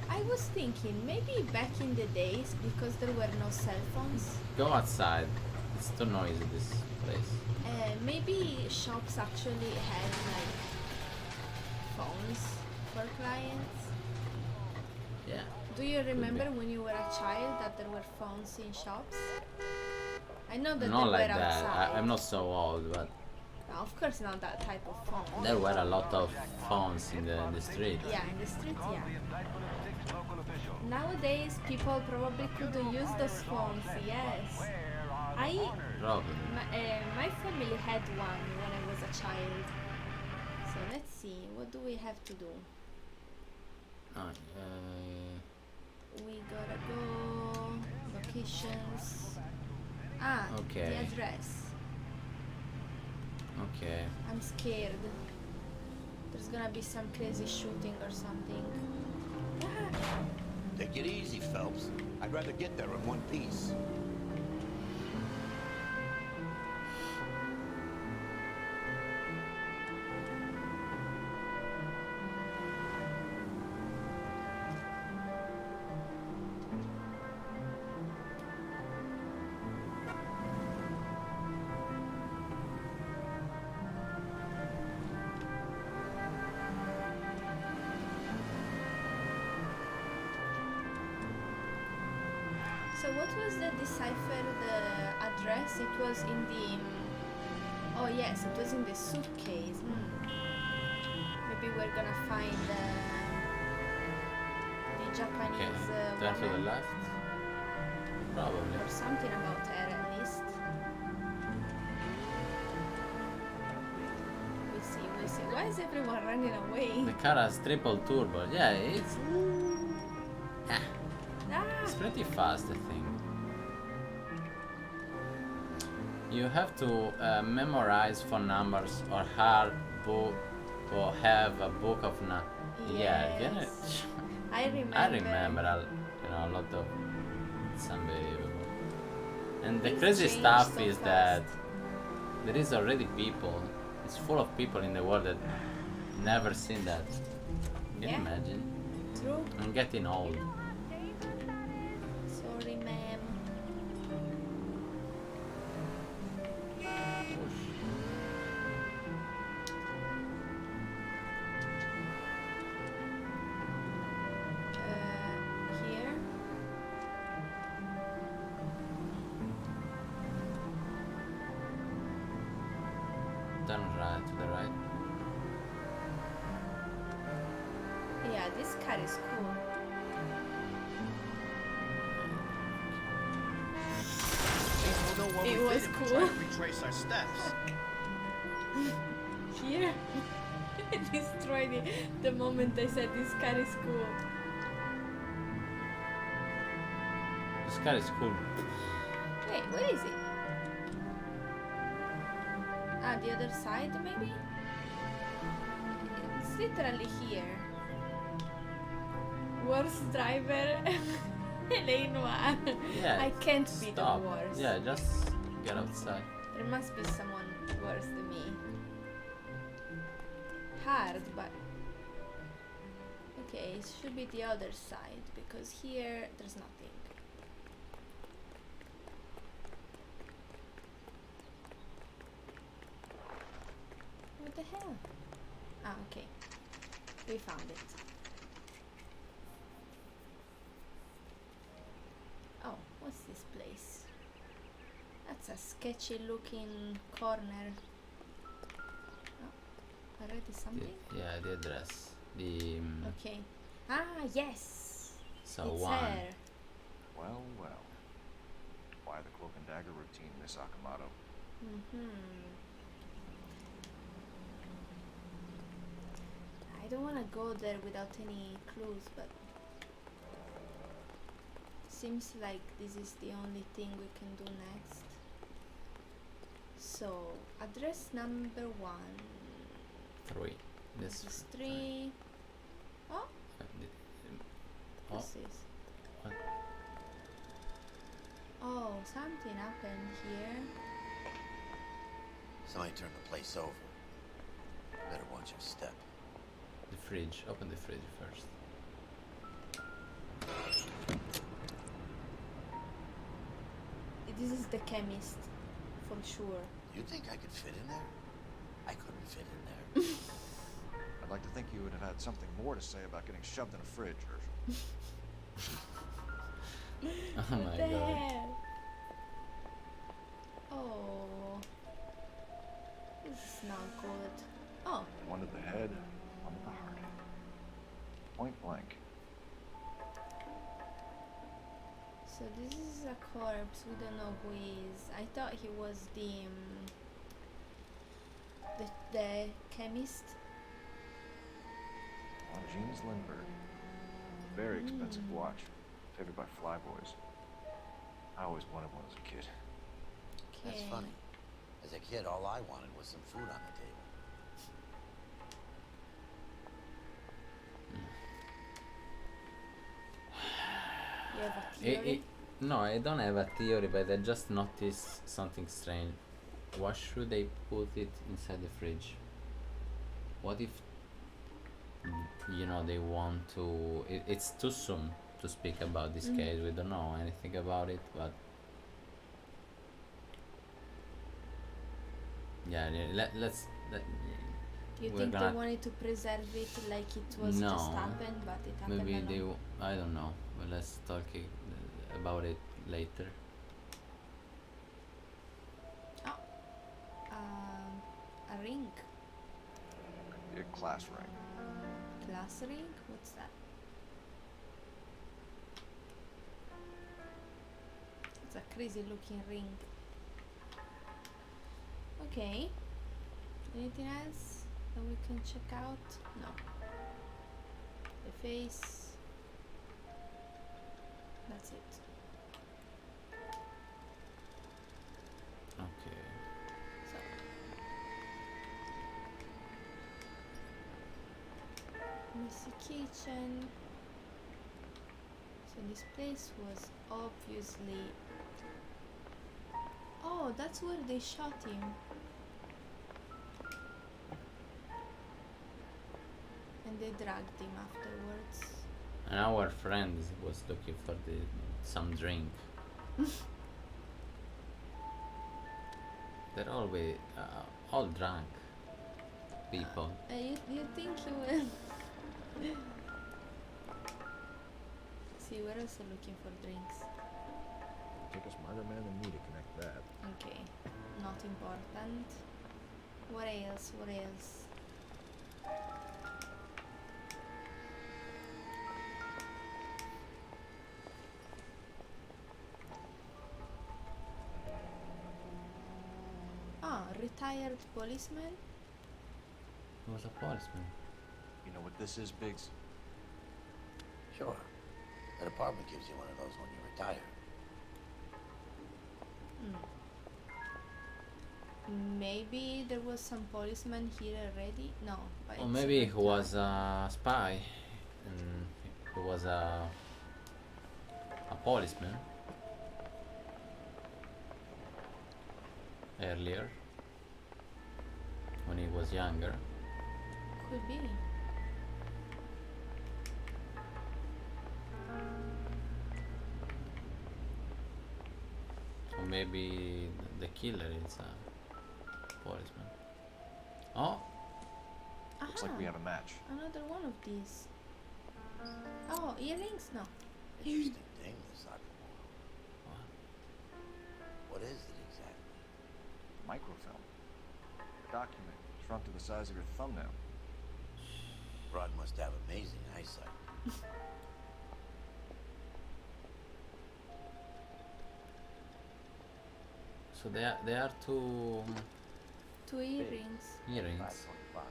I was thinking maybe back in the days, because there were no cell phones, Go outside. It's too noisy, this place. maybe shops actually had like phones for clients. Yeah. Do you remember when you were a child that there were phones in shops? I know that Not they like were that. outside. I'm not so old, but No, of course not that type of phone. there were a lot of phones in the street. Yeah, in the street, yeah. Nowadays, people probably could use those phones, yes. Probably. My family had one when I was a child. So let's see, what do we have to do? Oh, We gotta go locations. Ah, Okay. the address. okay. I'm scared. There's gonna be some crazy shooting or something. Ah, Take it easy, Phelps. I'd rather get there in one piece. so what was the deciphered address? It was in the... oh yes, it was in the suitcase. Maybe we're gonna find the Okay. Japanese Turn to the woman. left. Probably. Or something about her at least. We see. Why is everyone running away? The car has triple turbo. Yeah, it's Ah! it's pretty fast, I think. You have to memorize phone numbers or hard book or have a book of Yeah, get it. Yes. I remember. I remember a lot of. It's unbelievable. And the Things crazy change stuff so is fast. that there is already people. It's full of people in the world that never seen that. Can you Yeah. imagine? True. I'm getting old. Sorry, ma'am. Here. Turn right to the right. Yeah, this car is cool. It was cool. Retrace our steps. Here. Destroyed it the moment I said this car is cool. This car is cool. Wait, where is it? Ah, the other side maybe? It's literally here. Worst driver. L.A Noire. Yeah. I can't be Stop. the worst. Yeah, just get outside. There must be someone worse than me. Hard, but Okay, it should be the other side because here there's nothing. What the hell? Ah, okay. We found it. Oh, what's this place? That's a sketchy looking corner. Oh, already something? Yeah, the address. The Okay. Ah, yes! so It's one. her. Well, well. Why the cloak and dagger routine, Miss Akamoto? I don't want to go there without any clues, but seems like this is the only thing we can do next. So, address number 1. 3. This is 3. Oh, Oh, what's this? what? Oh, something happened here. Somebody turned the place over. Better watch your step. The fridge. Open the fridge first. This is the chemist, for sure. You think I could fit in there? I couldn't fit in there. I'd like to think you would have had something more to say about getting shoved in a fridge, Herschel. Oh What my the god. hell? Oh, this is not good. Oh, One to the head, one to the heart. Point blank. so this is a corpse. We don't know who he is. I thought he was the chemist. Jeans Lindbergh. Very expensive watch. Favored by flyboys. I always wanted one as a kid. Okay. That's funny. As a kid, all I wanted was some food on the table. You have a theory? No, I don't have a theory, but I just noticed something strange. Why should they put it inside the fridge? What if, you know, they want to... it's too soon to speak about this case. We don't know anything about it, but... yeah, let's... You we're think they gonna- wanted to preserve it like it was just No. happened, but it happened Maybe alone? I don't know. But let's talk about it later. Oh, a ring. Your class ring. Glass ring? What's that? It's a crazy looking ring. Okay. Anything else that we can check out? No. The face. That's it. Okay. So. Messy kitchen. So this place was obviously... oh, that's where they shot him. And they dragged him afterwards. And our friend was looking for some drink. They're all drunk people. You think he will... See, we're also looking for drinks. Take a smarter man than me to connect that. Okay, not important. What else? What else? Ah, retired policeman? He was a policeman. You know what this is, Biggs? Sure. The department gives you one of those when you retire. Maybe there was some policeman here already? No. But Or it's maybe he retired. was a spy and he was a policeman earlier when he was younger. Could be. maybe the killer is a policeman. Oh, Looks like we have a match. Another one of these. Oh, earrings? No. Interesting thing, this Nakamura. What is it exactly? Microfilm. A document shrunk to the size of your thumbnail. Rod must have amazing eyesight. so they are two Two earrings. earrings. 525.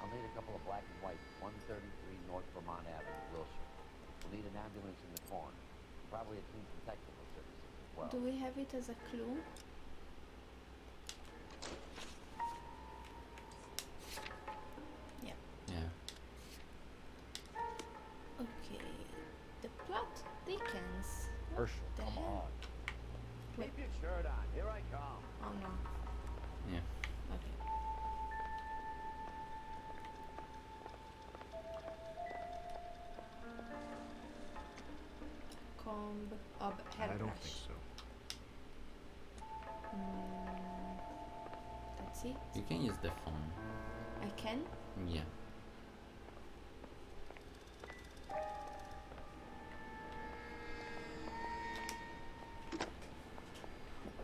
I'll need a couple of black and white, 133 North Vermont Avenue, Wilshire. We'll need an ambulance in the corner. Probably a team from technical services as well. Do we have it as a clue? Yeah. Yeah. Okay. The plot thickens. What Herschel, the come hell? on. Wait. Keep your shirt on. Here I come. Oh no. Yeah. Okay. Comb of hairbrush. I don't think so. That's it. You can use the phone. I can. Yeah.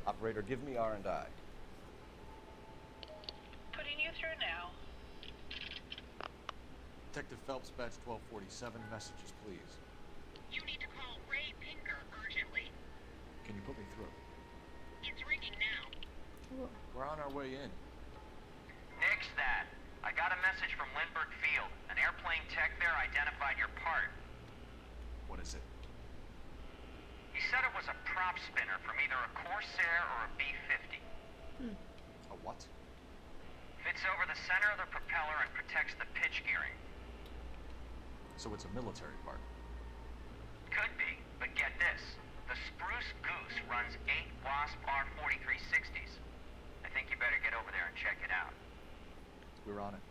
Operator, give me R&I. Putting you through now. Detective Phelps, badge 1247. Messages, please. You need to call Ray Pinker urgently. Can you put me through? It's ringing now. Whoa. We're on our way in. Nix that. I got a message from Lindbergh Field. An airplane tech there identified your part. What is it? He said it was a prop spinner from either a Corsair or a B-50. A what? Fits over the center of the propeller and protects the pitch gearing. So it's a military part. Could be, but get this. The Spruce Goose runs 8 Wasp R-4360s. I think you better get over there and check it out. We're on it.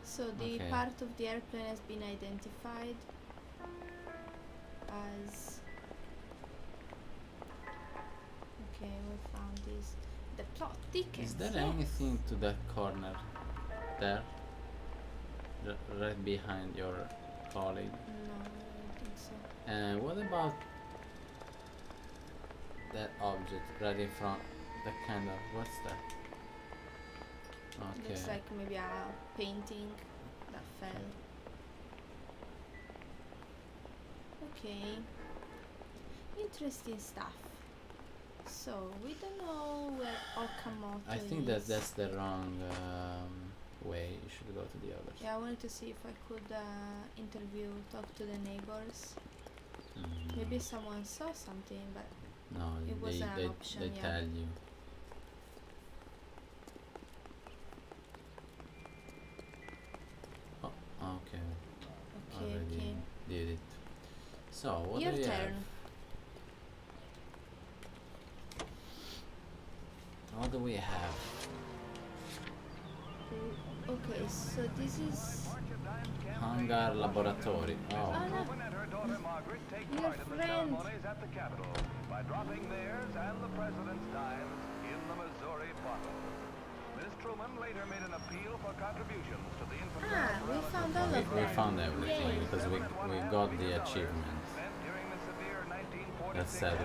So the Okay. part of the airplane has been identified as. Okay, we found this. The plot thickens. Is there yes. anything to that corner there? Right behind your colleague. No, I don't think so. And what about that object right in front? That kind of, what's that? Okay. Looks like maybe a painting that fell. Okay. Interesting stuff. So we don't know where Okamoto I think is. that that's the wrong way. You should go to the others. Yeah, I wanted to see if I could talk to the neighbors. Maybe someone saw something, but No, it wasn't an option, they yeah. tell you. Oh, okay. Okay, Already okay. did it. So what Your do you turn. have? What do we have? Okay, so this is Hangar Laboratory. Oh. Anna, your friend. At the Capitol by dropping theirs and the president's dimes in the Missouri bottle. Ms. Truman later made an appeal for contributions to the infant Ah, we found all of We them. found everything Yay. because we got the achievement. during the severe 1946 That said,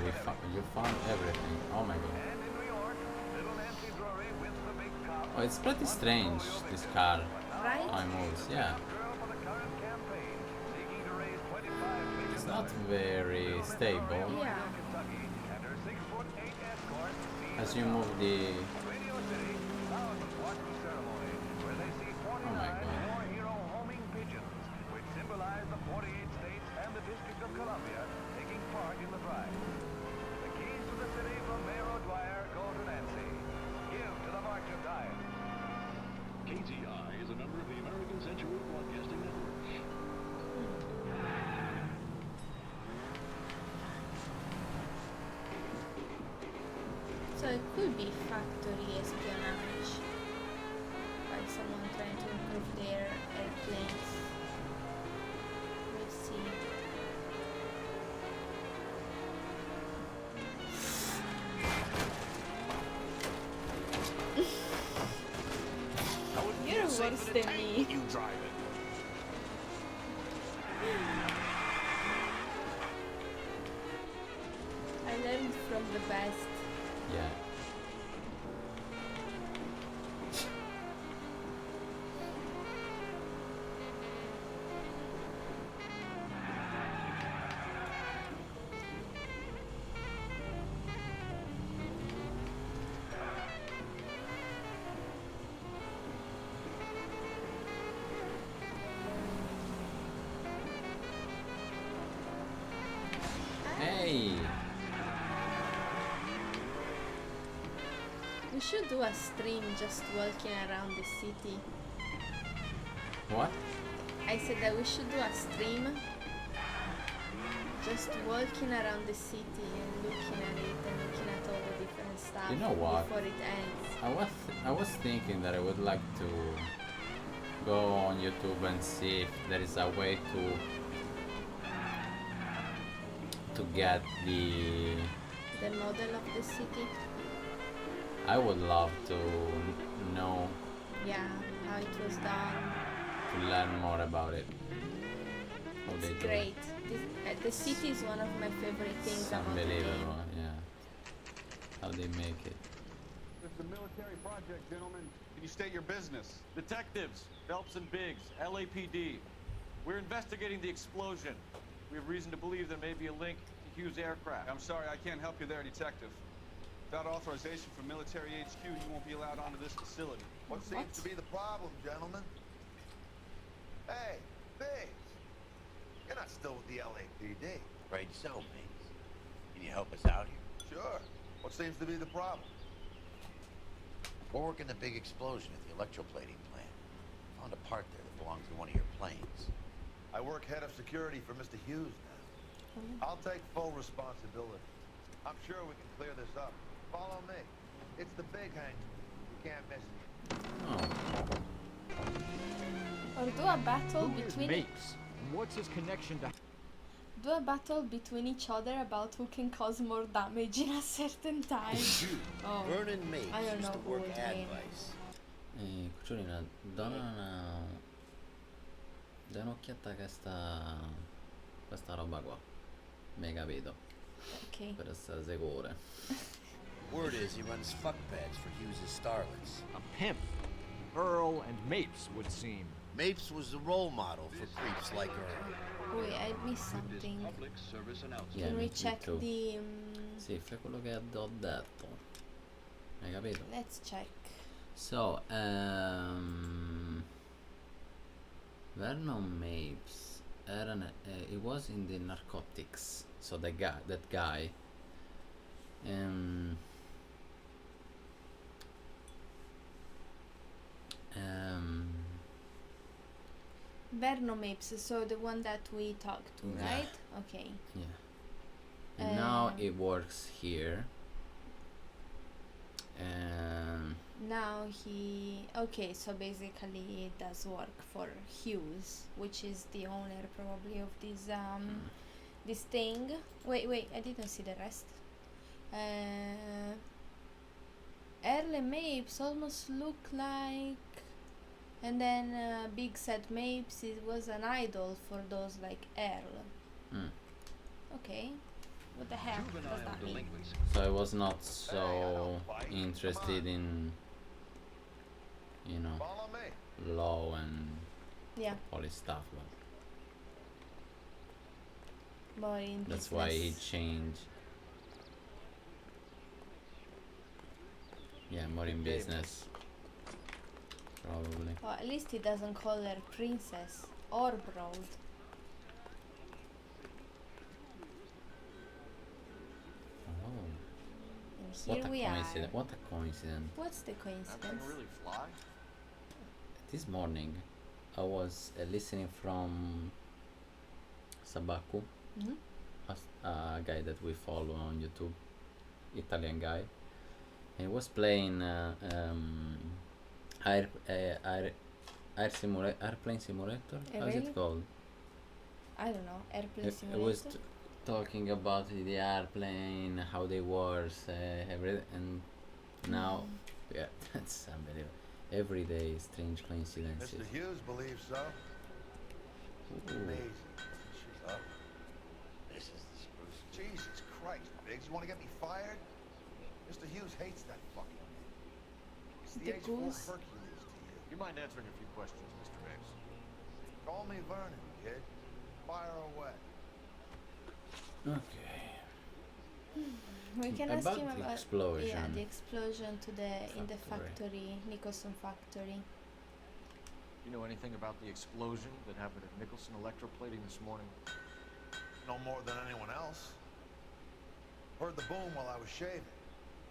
you found everything. Oh my god. And in New York, little Nancy Drury with the big cop. Oh, it's pretty strange, this car. Right? How it moves, yeah. Girl for the current campaign, seeking to raise $25 million. It's not very stable. Yeah. Kentucky, and her 6'8" escort. As you move the... Radio City, thousands watch the ceremony, where they see 49 Oh my God. war hero homing pigeons, which symbolize the 48 states and the District of Columbia taking part in the drive. The keys to the city from Mayor O'Dwyer go to Nancy. Give to the March of Dimes. KTI is a member of the American Century Broadcasting Network. So it could be factory espionage by some someone trying to improve their airplanes. We'll see. You're worse than me. You drive it. I learned from the best. Yeah. Hey! We should do a stream just walking around the city. What? I said that we should do a stream just walking around the city and looking at it and looking at all the different stuff You know what? before it ends. I was thinking that I would like to go on YouTube and see if there is a way to get the. The model of the city. I would love to know, Yeah, how it was done. to learn more about it. How they It's do it. great. The city is one of my favorite things It's about the game. unbelievable, yeah. How they make it. This is a military project, gentlemen. Can you state your business? Detectives, Phelps and Biggs, LAPD. We're investigating the explosion. We have reason to believe there may be a link to Hughes aircraft. I'm sorry, I can't help you there, Detective. Without authorization from military HQ, you won't be allowed onto this facility. What seems to be the problem, gentlemen? Hey, Biggs. You're not still with the LAPD. Afraid so, Mates. Can you help us out here? Sure. What seems to be the problem? We're working the big explosion at the electroplating plant. Found a part there that belongs to one of your planes. I work head of security for Mr. Hughes now. I'll take full responsibility. I'm sure we can clear this up. Follow me. It's the big hangar. You can't miss it. Oh. Or do a battle between Mapes? What's his connection to? do a battle between each other about who can cause more damage in a certain time. Oh, Vernon Mapes I don't used know to who work would ad win. vice. Cucciolina, dai un'occhiata a questa roba qua. Mi capito. Okay. Per essere sicure. Word is he runs fuck pads for Hughes' starlets. A pimp. Earl and Mapes would seem. Mapes was the role model for creeps like Earl. Wait, I missed something. Public service announcement. Yeah, Can we me check too. the... Sì, fai quello che ho detto. Hai capito? Let's check. So, Vernon Mapes he was in the narcotics. So that guy. Verno Mapes, so the one that we talked to, Yeah. right? Okay. Yeah. And now it works here. Now he... Okay, so basically it does work for Hughes, which is the owner probably of this this thing. Wait, I didn't see the rest. Early Mapes almost look like... And then Big said Mapes it was an idol for those like Earl. Okay. What the hell does that mean? So I was not so interested in, you know, law and police stuff, but More in that's why he business. changed. Yeah, more in business. Probably. Well, at least he doesn't call her princess or broad. Oh. And What here a we coincidence. are. What a coincidence. What's the That thing coincidence? really fly? This morning I was listening from Sabaku, Mhm. a guy that we follow on YouTube, Italian guy. And he was playing airplane simulator. How's Really? it called? I don't know. Airplane It simulator. was talking about the airplane, how they work, everything, and now, yeah, that's unbelievable. Every day, strange coincidences. Mr. Hughes believes so. Amazing. She's up. This is the spruce. Jesus Christ, Biggs, you want to get me fired? Mr. Hughes hates that fucking man. It's the The H4 goose. Hercules to you. You mind answering a few questions, Mr. Mapes? Call me Vernon, kid. Fire away. Okay. We can ask About him the about explosion. the explosion in the Factory. factory, Nicholson factory. You know anything about the explosion that happened at Nicholson Electroplating this morning? No more than anyone else. Heard the boom while I was shaving.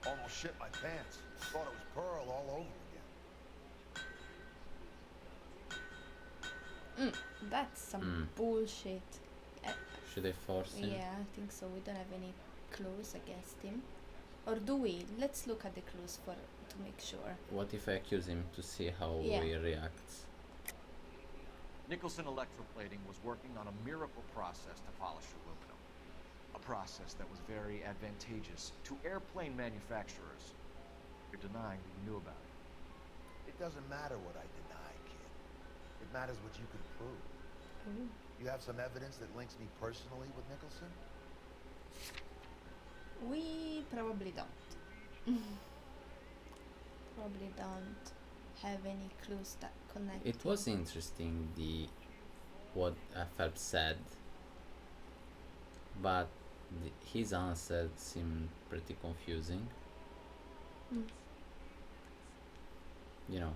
Almost shit my pants. Thought it was Pearl all over again. That's some bullshit. Should I force him? Yeah, I think so. We don't have any clues against him. Or do we? Let's look at the clues to make sure. What if I accuse him to see how Yeah. he reacts? Nicholson Electroplating was working on a miracle process to polish aluminum. A process that was very advantageous to airplane manufacturers. You're denying that you knew about it. It doesn't matter what I deny, kid. It matters what you can prove. You have some evidence that links me personally with Nicholson? We probably don't. Probably don't have any clues that connect. It was interesting what Phelps said, but his answer seemed pretty confusing. You know,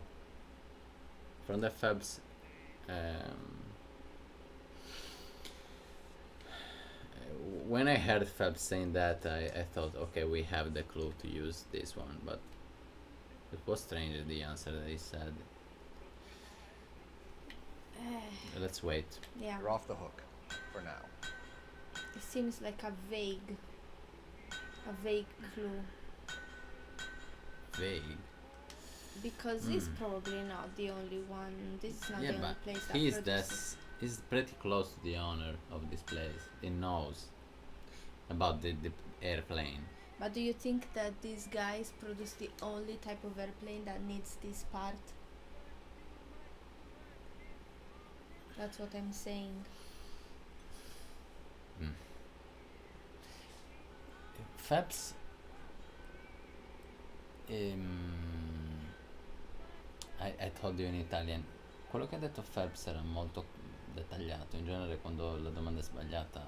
from the Phelps. When I heard Phelps saying that, I thought, okay, we have the clue to use this one, but it was strange the answer that he said. Let's wait. Yeah. You're off the hook, for now. It seems like a vague clue. Vague. Because he's probably not the only one. This is not the only but place that he's produces. he's pretty close to the owner of this place. He knows about the airplane. But do you think that these guys produce the only type of airplane that needs this part? That's what I'm saying. Phelps I told you in Italian. Quello che ha detto Phelps era molto dettagliato. In genere quando la domanda è sbagliata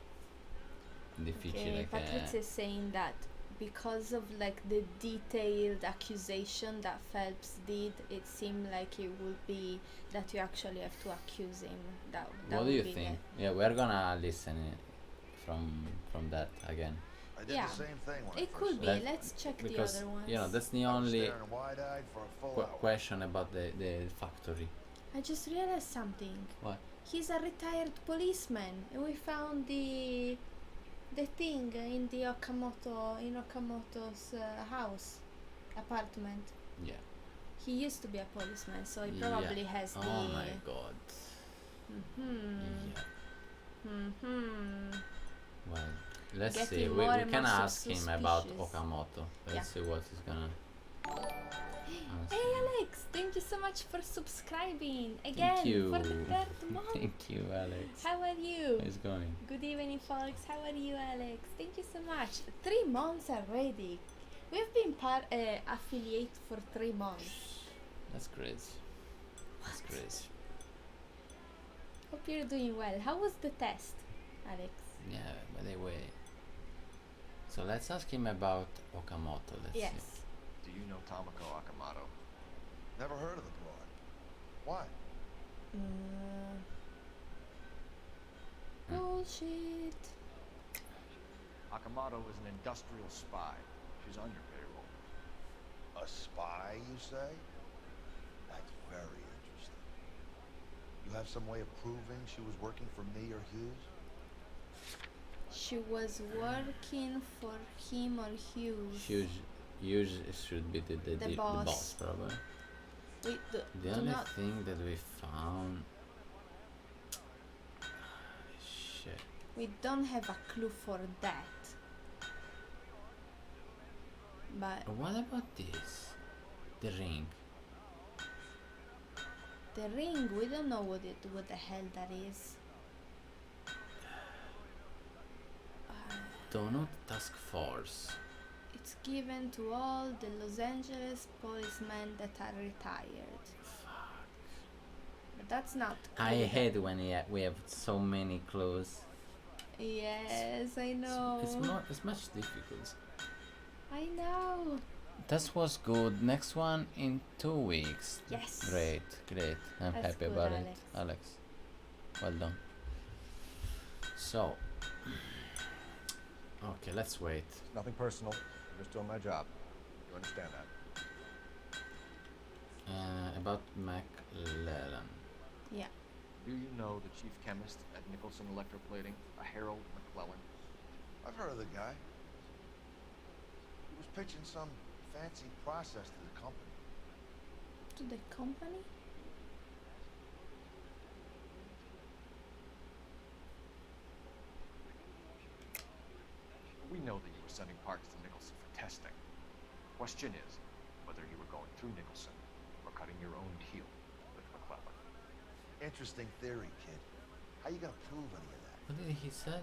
è difficile che... Patrizia is saying that because of like the detailed accusation that Phelps did, it seemed like it would be that you actually have to accuse him. That What do would you be think? Yeah, we're gonna listen from that again. I did Yeah, the same thing when it I could first be. met Let's check the Because other ones. you know that's the I was only staring wide-eyed for a full hour. question about the factory. I just realized something. What? He's a retired policeman, and we found the thing in Okamoto's house apartment. Yeah. He used to be a policeman, so he probably has the. Oh my god. Well, let's Getting see. We more and can more ask him about suspicious. Okamoto. Let's Yeah. see what he's gonna. Hey Alex, thank you so much for subscribing again Thank you. for the third month. Thank you, Alex. How are you? How's it going? Good evening, folks. How are you, Alex? Thank you so much. 3 months already. We've been affiliate for 3 months. That's crazy. That's crazy. Hope you're doing well. How was the test, Alex? Yeah, by the way. So let's ask him about Okamoto. Let's Yes. see. Do you know Tamako Akamoto? Never heard of the broad. Why? Bullshit. Akamoto is an industrial spy. She's on your payroll. A spy, you say? That's very interesting. You have some way of proving she was working for me or Hughes? She was working for him or Hughes. Hughes should be the boss. boss, probably. We The do only not. thing that we found. Shit. We don't have a clue for that. But What about this? The ring. the ring, we don't know what the hell that is. Donut Task Force. It's given to all the Los Angeles policemen that are retired. But that's not I cool. hate when we have so many clues. Yes, I know. It's much difficult. I know. That was good. Next one in 2 weeks. Yes. Great. I'm That's happy good, about Alex. it, Alex. Well done. So, okay, let's wait. It's nothing personal. I'm just doing my job. You understand that? About McLellan. Yeah. Do you know the chief chemist at Nicholson Electroplating, a Harold McClellan? I've heard of the guy. He was pitching some fancy process to the company. To the company? We know that you were sending parts to Nicholson for testing. Question is whether you were going through Nicholson or cutting your own deal with McClellan. Interesting theory, kid. How you gonna prove any of that? What did he say?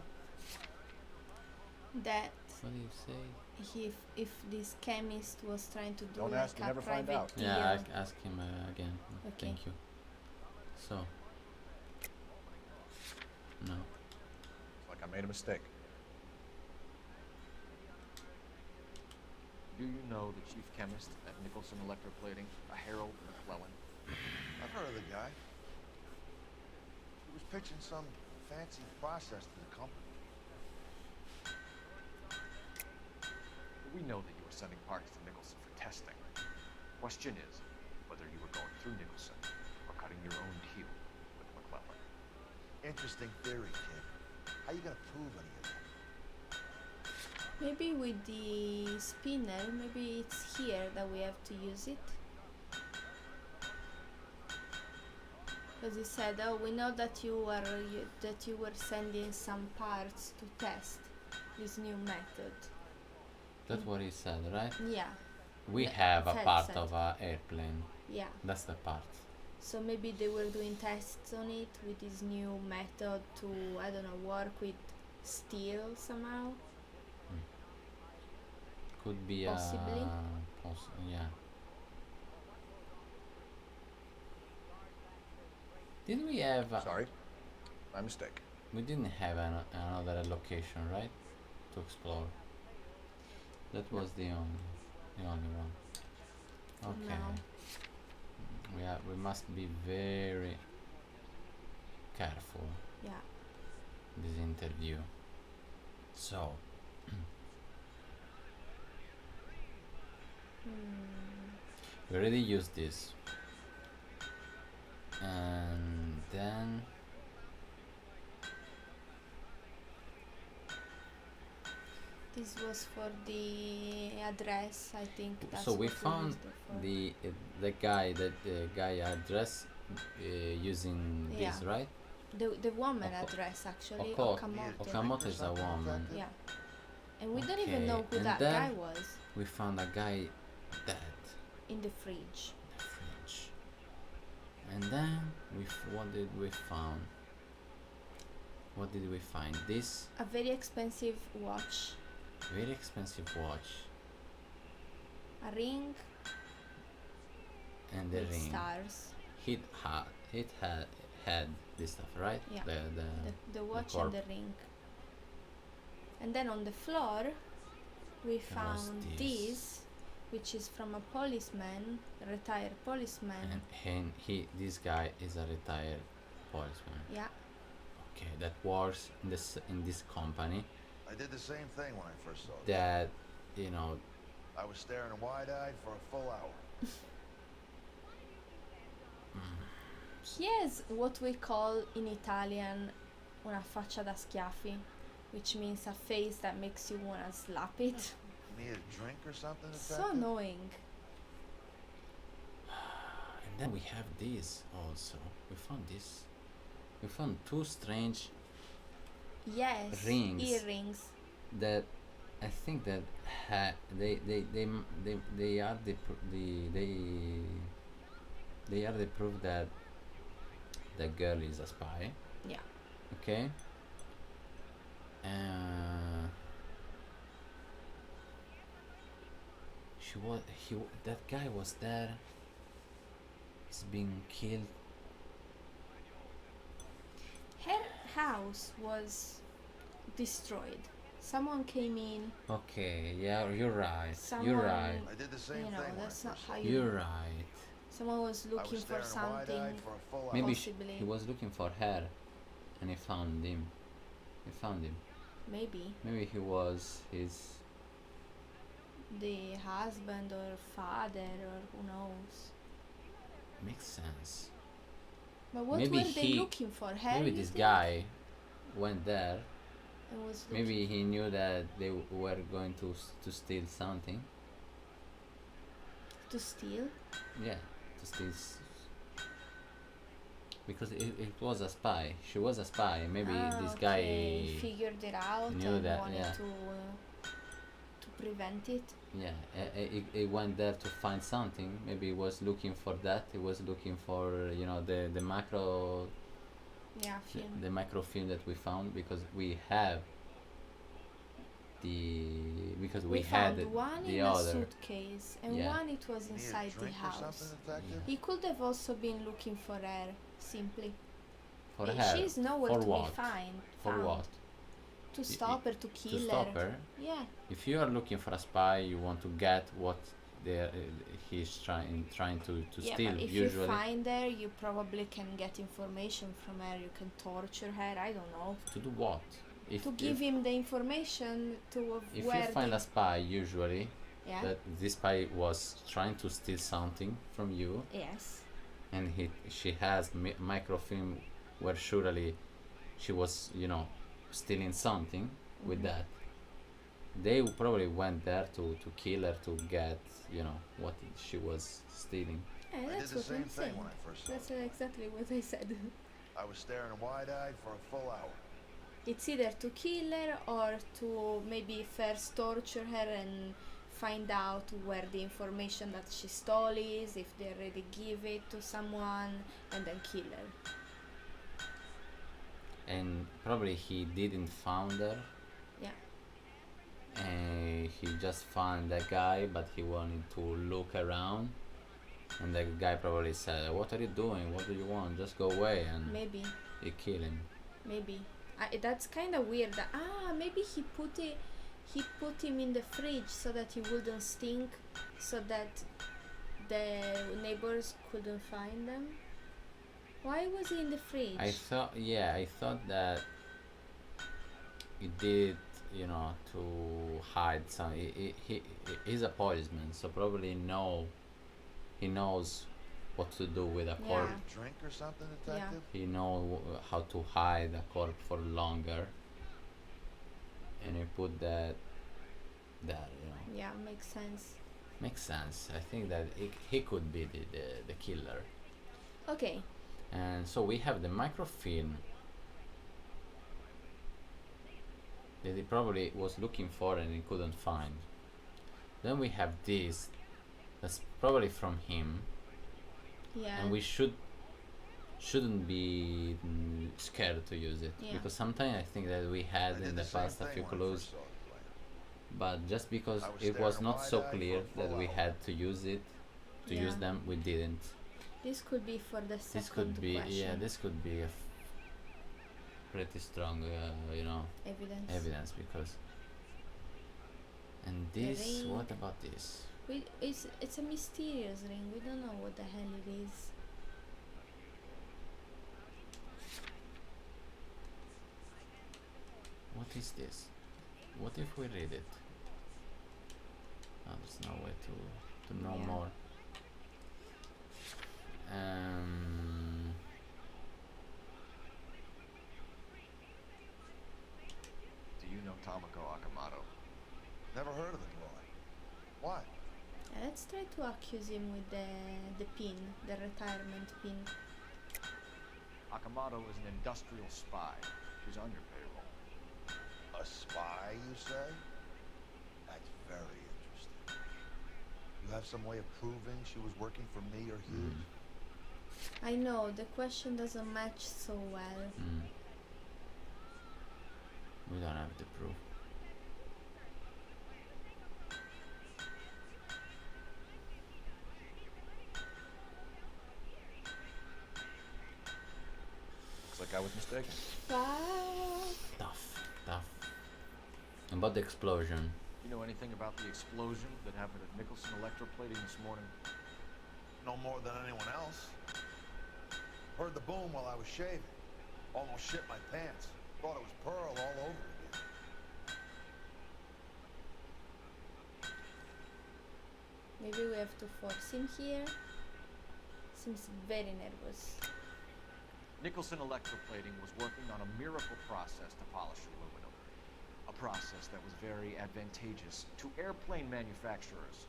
That What did you say? if this chemist was trying to do Don't like ask, you a never find private out. deal. Yeah, ask him again. Okay. Thank you. So. No. It's like I made a mistake. Do you know the chief chemist at Nicholson Electroplating, a Harold McClellan? I've heard of the guy. He was pitching some fancy process to the company. We know that you were sending parts to Nicholson for testing. Question is whether you were going through Nicholson or cutting your own deal with McClellan. Interesting theory, kid. How you gonna prove any of that? Maybe with the spinner, maybe it's here that we have to use it. Because he said, "Oh, we know that you were sending some parts to test this new method." That's what he said, right? Yeah. We The have a part headset. of our airplane. Yeah. That's the part. So maybe they were doing tests on it with this new method to, I don't know, work with steel somehow. Could be Possibly. yeah. Didn't we have? Sorry, my mistake. We didn't have another location, right? To explore. That was the only one. Okay. No. We must be very careful. Yeah. This interview. So. We already used this. And then This was for the address, I think. That's so we what found used it for. the guy address using this, Yeah. right? The woman address actually. Okamoto. Okamoto is a woman. Yeah. And we don't even know who and that then guy was we found a guy dead in the fridge. in the fridge. And then what did we found? What did we find? This A very expensive watch. very expensive watch A ring and the with ring. stars. It had this stuff, right? Yeah. The watch corp. and the ring. And then on the floor we was found this. this, which is from a policeman, a retired policeman. And this guy is a retired policeman. Yeah. Okay, that works in this company. I did the same thing when I first saw it. That you know. I was staring wide-eyed for a full hour. He has what we call in Italian una faccia da schiaffi, which means a face that makes you wanna slap it. Need a drink or something? So annoying. And then we have this also. We found this. We found two strange Yes, rings earrings. that I think that they are they are the proof that the girl is a spy. Yeah. Okay. That guy was there. He's being killed. Her house was destroyed. Someone came in. Okay, yeah, you're right. Someone, you're right. I did the same you know, thing when that's I not first how saw you. You're right. Someone was looking for staring something. wide-eyed for a full hour. Maybe Possibly. he was looking for her, and he found him. He found him. Maybe. Maybe he was his. The husband or father or who knows. Makes sense. But what Maybe were they looking for? Her? Maybe you this think? guy went there. And was Maybe he knew that they were going to steal something. To steal? Yeah, to steal. Because it was a spy. She was a spy. Maybe this okay. guy Figured it out knew and that, wanted yeah. to prevent it. Yeah, he went there to find something. Maybe he was looking for that. He was looking for the macro. Yeah, film. The microfilm that we found because we have we had found one the in other. a suitcase and Yeah. one it was inside the house. He could have also been looking for her simply. For her. She's nowhere for to what? be found. For what? To stop her, to kill To stop her. Yeah. If you are looking for a spy, you want to get what he's trying to Yeah, steal. but if Usually. you find her, you probably can get information from her. You can torture her. I don't know. To do what? To give him the information to If where. you find a spy, usually, Yeah. that this spy was trying to steal something from you. Yes. And she has microfilm where surely she was stealing something with that. They probably went there to kill her to get what she was stealing. Yeah, I that's did the what same I'm thing saying. when I first saw That's exactly what I said. I was staring wide-eyed for a full hour. It's either to kill her or to maybe first torture her and find out where the information that she stole is, if they already give it to someone, and then kill her. And probably he didn't found her. Yeah. And he just found that guy, but he wanted to look around. And the guy probably said, "What are you doing? What do you want? Just go away." And Maybe. he killed him. Maybe. That's kind of weird. Maybe he put him in the fridge so that he wouldn't stink, so that the neighbors couldn't find them. Why was he in the fridge? I thought that he did, to hide some. He's a policeman, so probably he knows what to do with a corpse. Drink or something, detective? He knows how to hide a corpse for longer, and he put that. Yeah, makes sense. Makes sense. I think that he could be the killer. Okay. And so we have the microfilm that he probably was looking for and he couldn't find. Then we have this that's probably from him. Yeah. And we shouldn't be scared to use it, Yeah. because sometimes I think that we had in the past a few clues, but just because it was not so clear that we had to use it, to use them, we didn't. This could be for the second This could be question. this could be a pretty strong evidence because. And this, ring. what about this? It's a mysterious ring. We don't know what the hell it is. What is this? What if we read it? Oh, there's no way to know more. Do you know Tomoko Akamoto? Never heard of the boy. Why? Let's try to accuse him with the pin, the retirement pin. Akamoto is an industrial spy. She's on your payroll. A spy, you say? That's very interesting. You have some way of proving she was working for me or Hughes? I know, the question doesn't match so well. We don't have the proof. Looks like I was mistaken. Tough. About the explosion. You know anything about the explosion that happened at Nicholson Electroplating this morning? No more than anyone else. Heard the boom while I was shaving. Almost shit my pants. Thought it was Pearl all over again. Maybe we have to force him here. Seems very nervous. Nicholson Electroplating was working on a miracle process to polish aluminum. A process that was very advantageous to airplane manufacturers.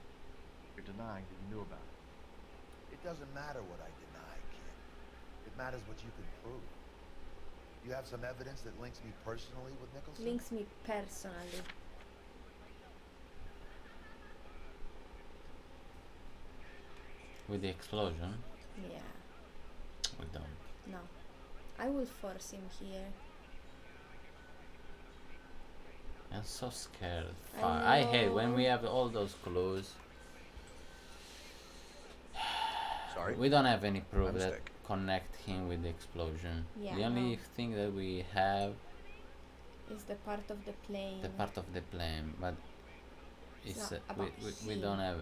You're denying that you knew about it. It doesn't matter what I deny, kid. It matters what you can prove. You have some evidence that links me personally with Nicholson? Links me personally. With the explosion? Yeah. We don't. No. I will force him here. I'm so scared. I I hate when know. we have all those clues. Sorry? We don't have any proof My that mistake. connect him with the explosion. Yeah, The only no. thing that we have Is the part of the plane. the part of the plane, but it's not about we him. don't have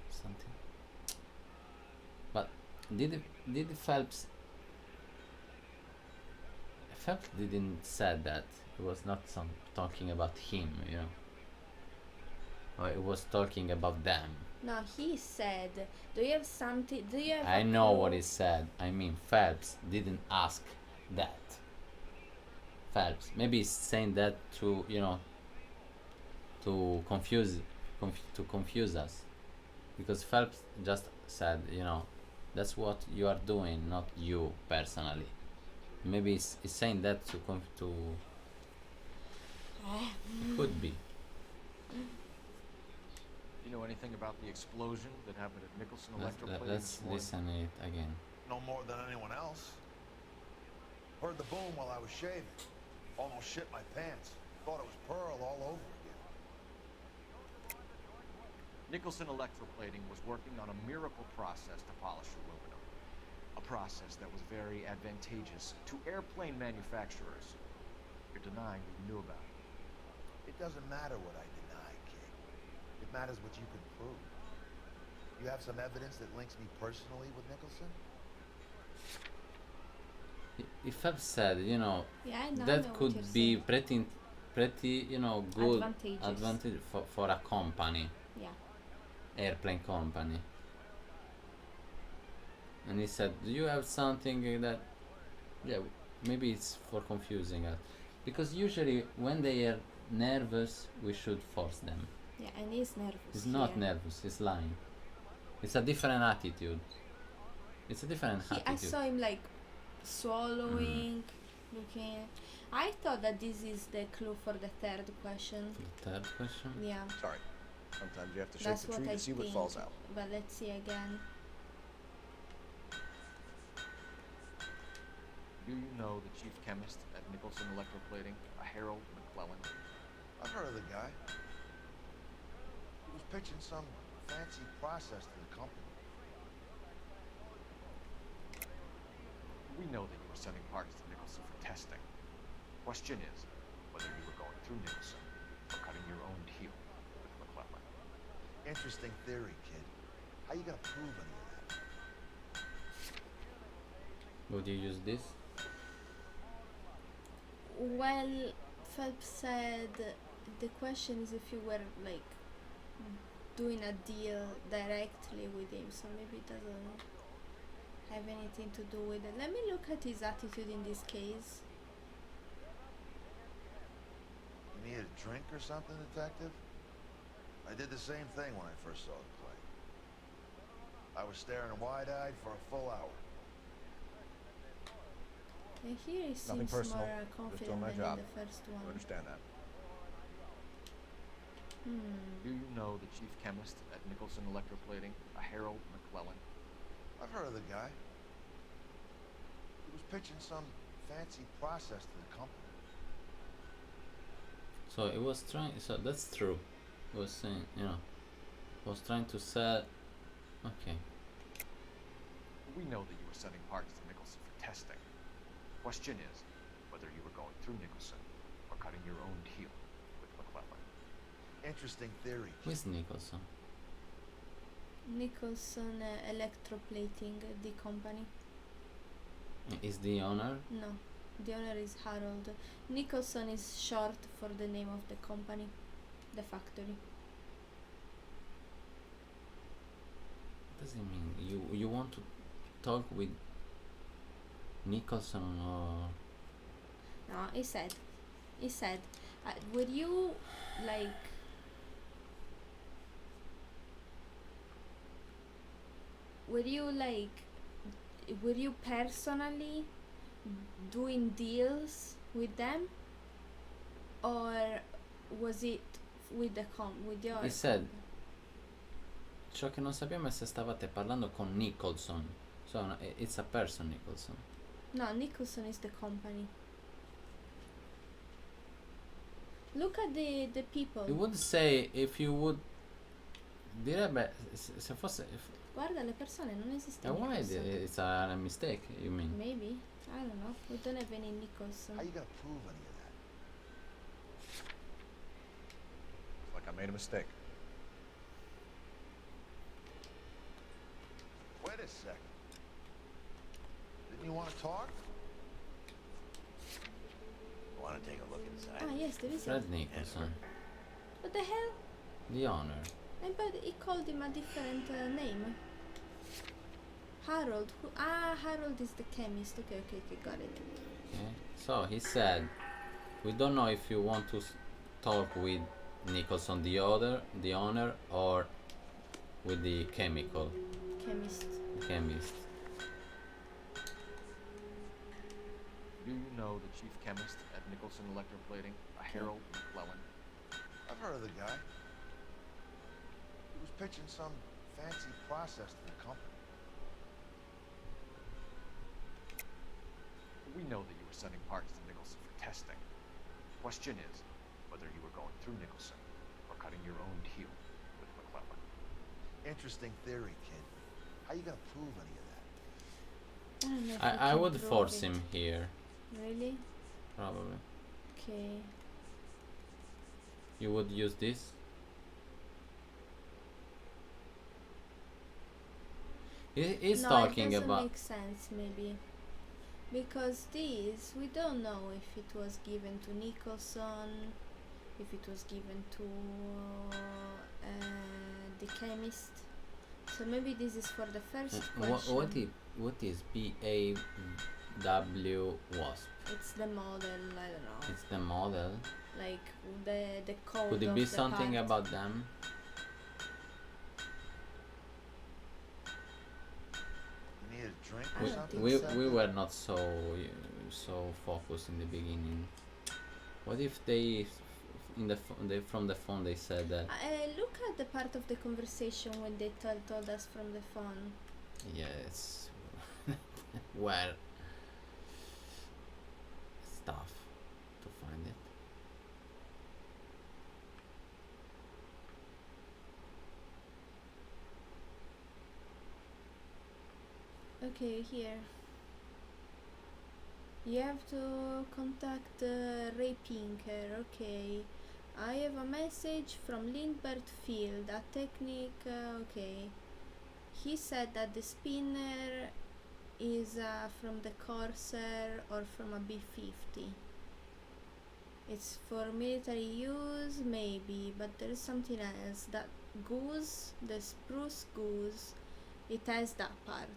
something. But did Phelps didn't said that it was not some talking about him, you know, or it was talking about them. No, he said, do you have something, do you have I a know what clue?" he said. I mean, Phelps didn't ask that. Phelps maybe he's saying that to, you know, to confuse us, because Phelps just said, you know, that's what you are doing, not you personally. Maybe he's saying that to could be. You know anything about the explosion that happened at Nicholson Electroplating Let's this morning? listen it again. No more than anyone else. Heard the boom while I was shaving. Almost shit my pants. Thought it was Pearl all over again. Nicholson Electroplating was working on a miracle process to polish aluminum. A process that was very advantageous to airplane manufacturers. You're denying that you knew about it. It doesn't matter what I deny, kid. It matters what you can prove. You have some evidence that links me personally with Nicholson? If Phelps said, you know, Yeah, I know that what could you're be saying. pretty, you know, good Advantageous. advantage for a company, Yeah. airplane company. And he said, do you have something that, yeah, maybe it's for confusing us, because usually when they are nervous we should force them. Yeah, and he's nervous. He's not here. nervous, he's lying. It's a different attitude. It's a different I attitude. saw him like swallowing, looking. I thought that this is the clue for the third question. The third question? Yeah. Sorry. Sometimes you have to shake That's the what tree I to see what think. falls out. But let's see again. Do you know the chief chemist at Nicholson Electroplating, a Harold McClellan? I've heard of the guy. He was pitching some fancy process to the company. We know that you were sending parts to Nicholson for testing. Question is whether you were going through Nicholson or cutting your own deal with McClellan. Interesting theory, kid. How you gonna prove any of that? Would you use this? Well, Phelps said the question is if you were like doing a deal directly with him, so maybe it doesn't have anything to do with it. Let me look at his attitude in this case. You need a drink or something, detective? I did the same thing when I first saw the play. I was staring wide-eyed for a full hour. And here he Nothing seems personal. more Just confident doing my than job. in the first You one. understand that? Do you know the chief chemist at Nicholson Electroplating, a Harold McClellan? I've heard of the guy. He was pitching some fancy process to the company. So it was trying. So that's true. It was saying, you know, was trying to sell. Okay. We know that you were sending parts to Nicholson for testing. Question is whether you were going through Nicholson or cutting your own deal with McClellan. Interesting theory. Who is Nicholson? Nicholson Electroplating, the company. Is the owner? No, the owner is Harold. Nicholson is short for the name of the company, the factory. What does it mean? You want to talk with Nicholson or? No, he said, would you like? Were you personally doing deals with them, or was it with your? He said. Ciò che non sappiamo è se stavate parlando con Nicholson. So it's a person, Nicholson. No, Nicholson is the company. Look at the people. It would say if you would. Direbbe se fosse. Guarda le persone, non esiste And why Nicholson. it's a mistake? You mean? Maybe, I don't know. We don't have any Nicholson. How you gonna prove any of that? It's like I made a mistake. Wait a second. Didn't you want to talk? Want to take a look inside? Ah, yes, there is Fred a. Nicholson, What the hell? the owner. But he called him a different name. Harold. Harold is the chemist. Okay, got it. Okay. So he said, we don't know if you want to talk with Nicholson, the owner, or with the chemical. Chemist. Chemist. Do you know the chief chemist at Nicholson Electroplating, a Harold McClellan? I've heard of the guy. He was pitching some fancy process to the company. We know that you were sending parts to Nicholson for testing. Question is whether you were going through Nicholson or cutting your own deal with McClellan. Interesting theory, kid. How you gonna prove any of that? I don't know if I can would prove force it. him here, Really? probably. Okay. You would use this? He's No, talking it doesn't about. make sense, maybe. Because this, we don't know if it was given to Nicholson, if it was given to the chemist. So maybe this is for the first question. What is BAW wasp? It's the model, I don't know. It's the model. Like the code Could it of be the something part. about them? You need a drink I or don't something? think so. We were not so focused in the beginning. What if they from the phone they said that? Look at the part of the conversation when they told us from the phone. Yes. Well, it's tough to find it. Okay, here. You have to contact Ray Pinker. Okay. I have a message from Lindbergh Field, a technique. Okay. He said that the spinner is from the Corsair or from a B-50. It's for military use, maybe, but there is something else. That goose, the spruce goose, it has that part.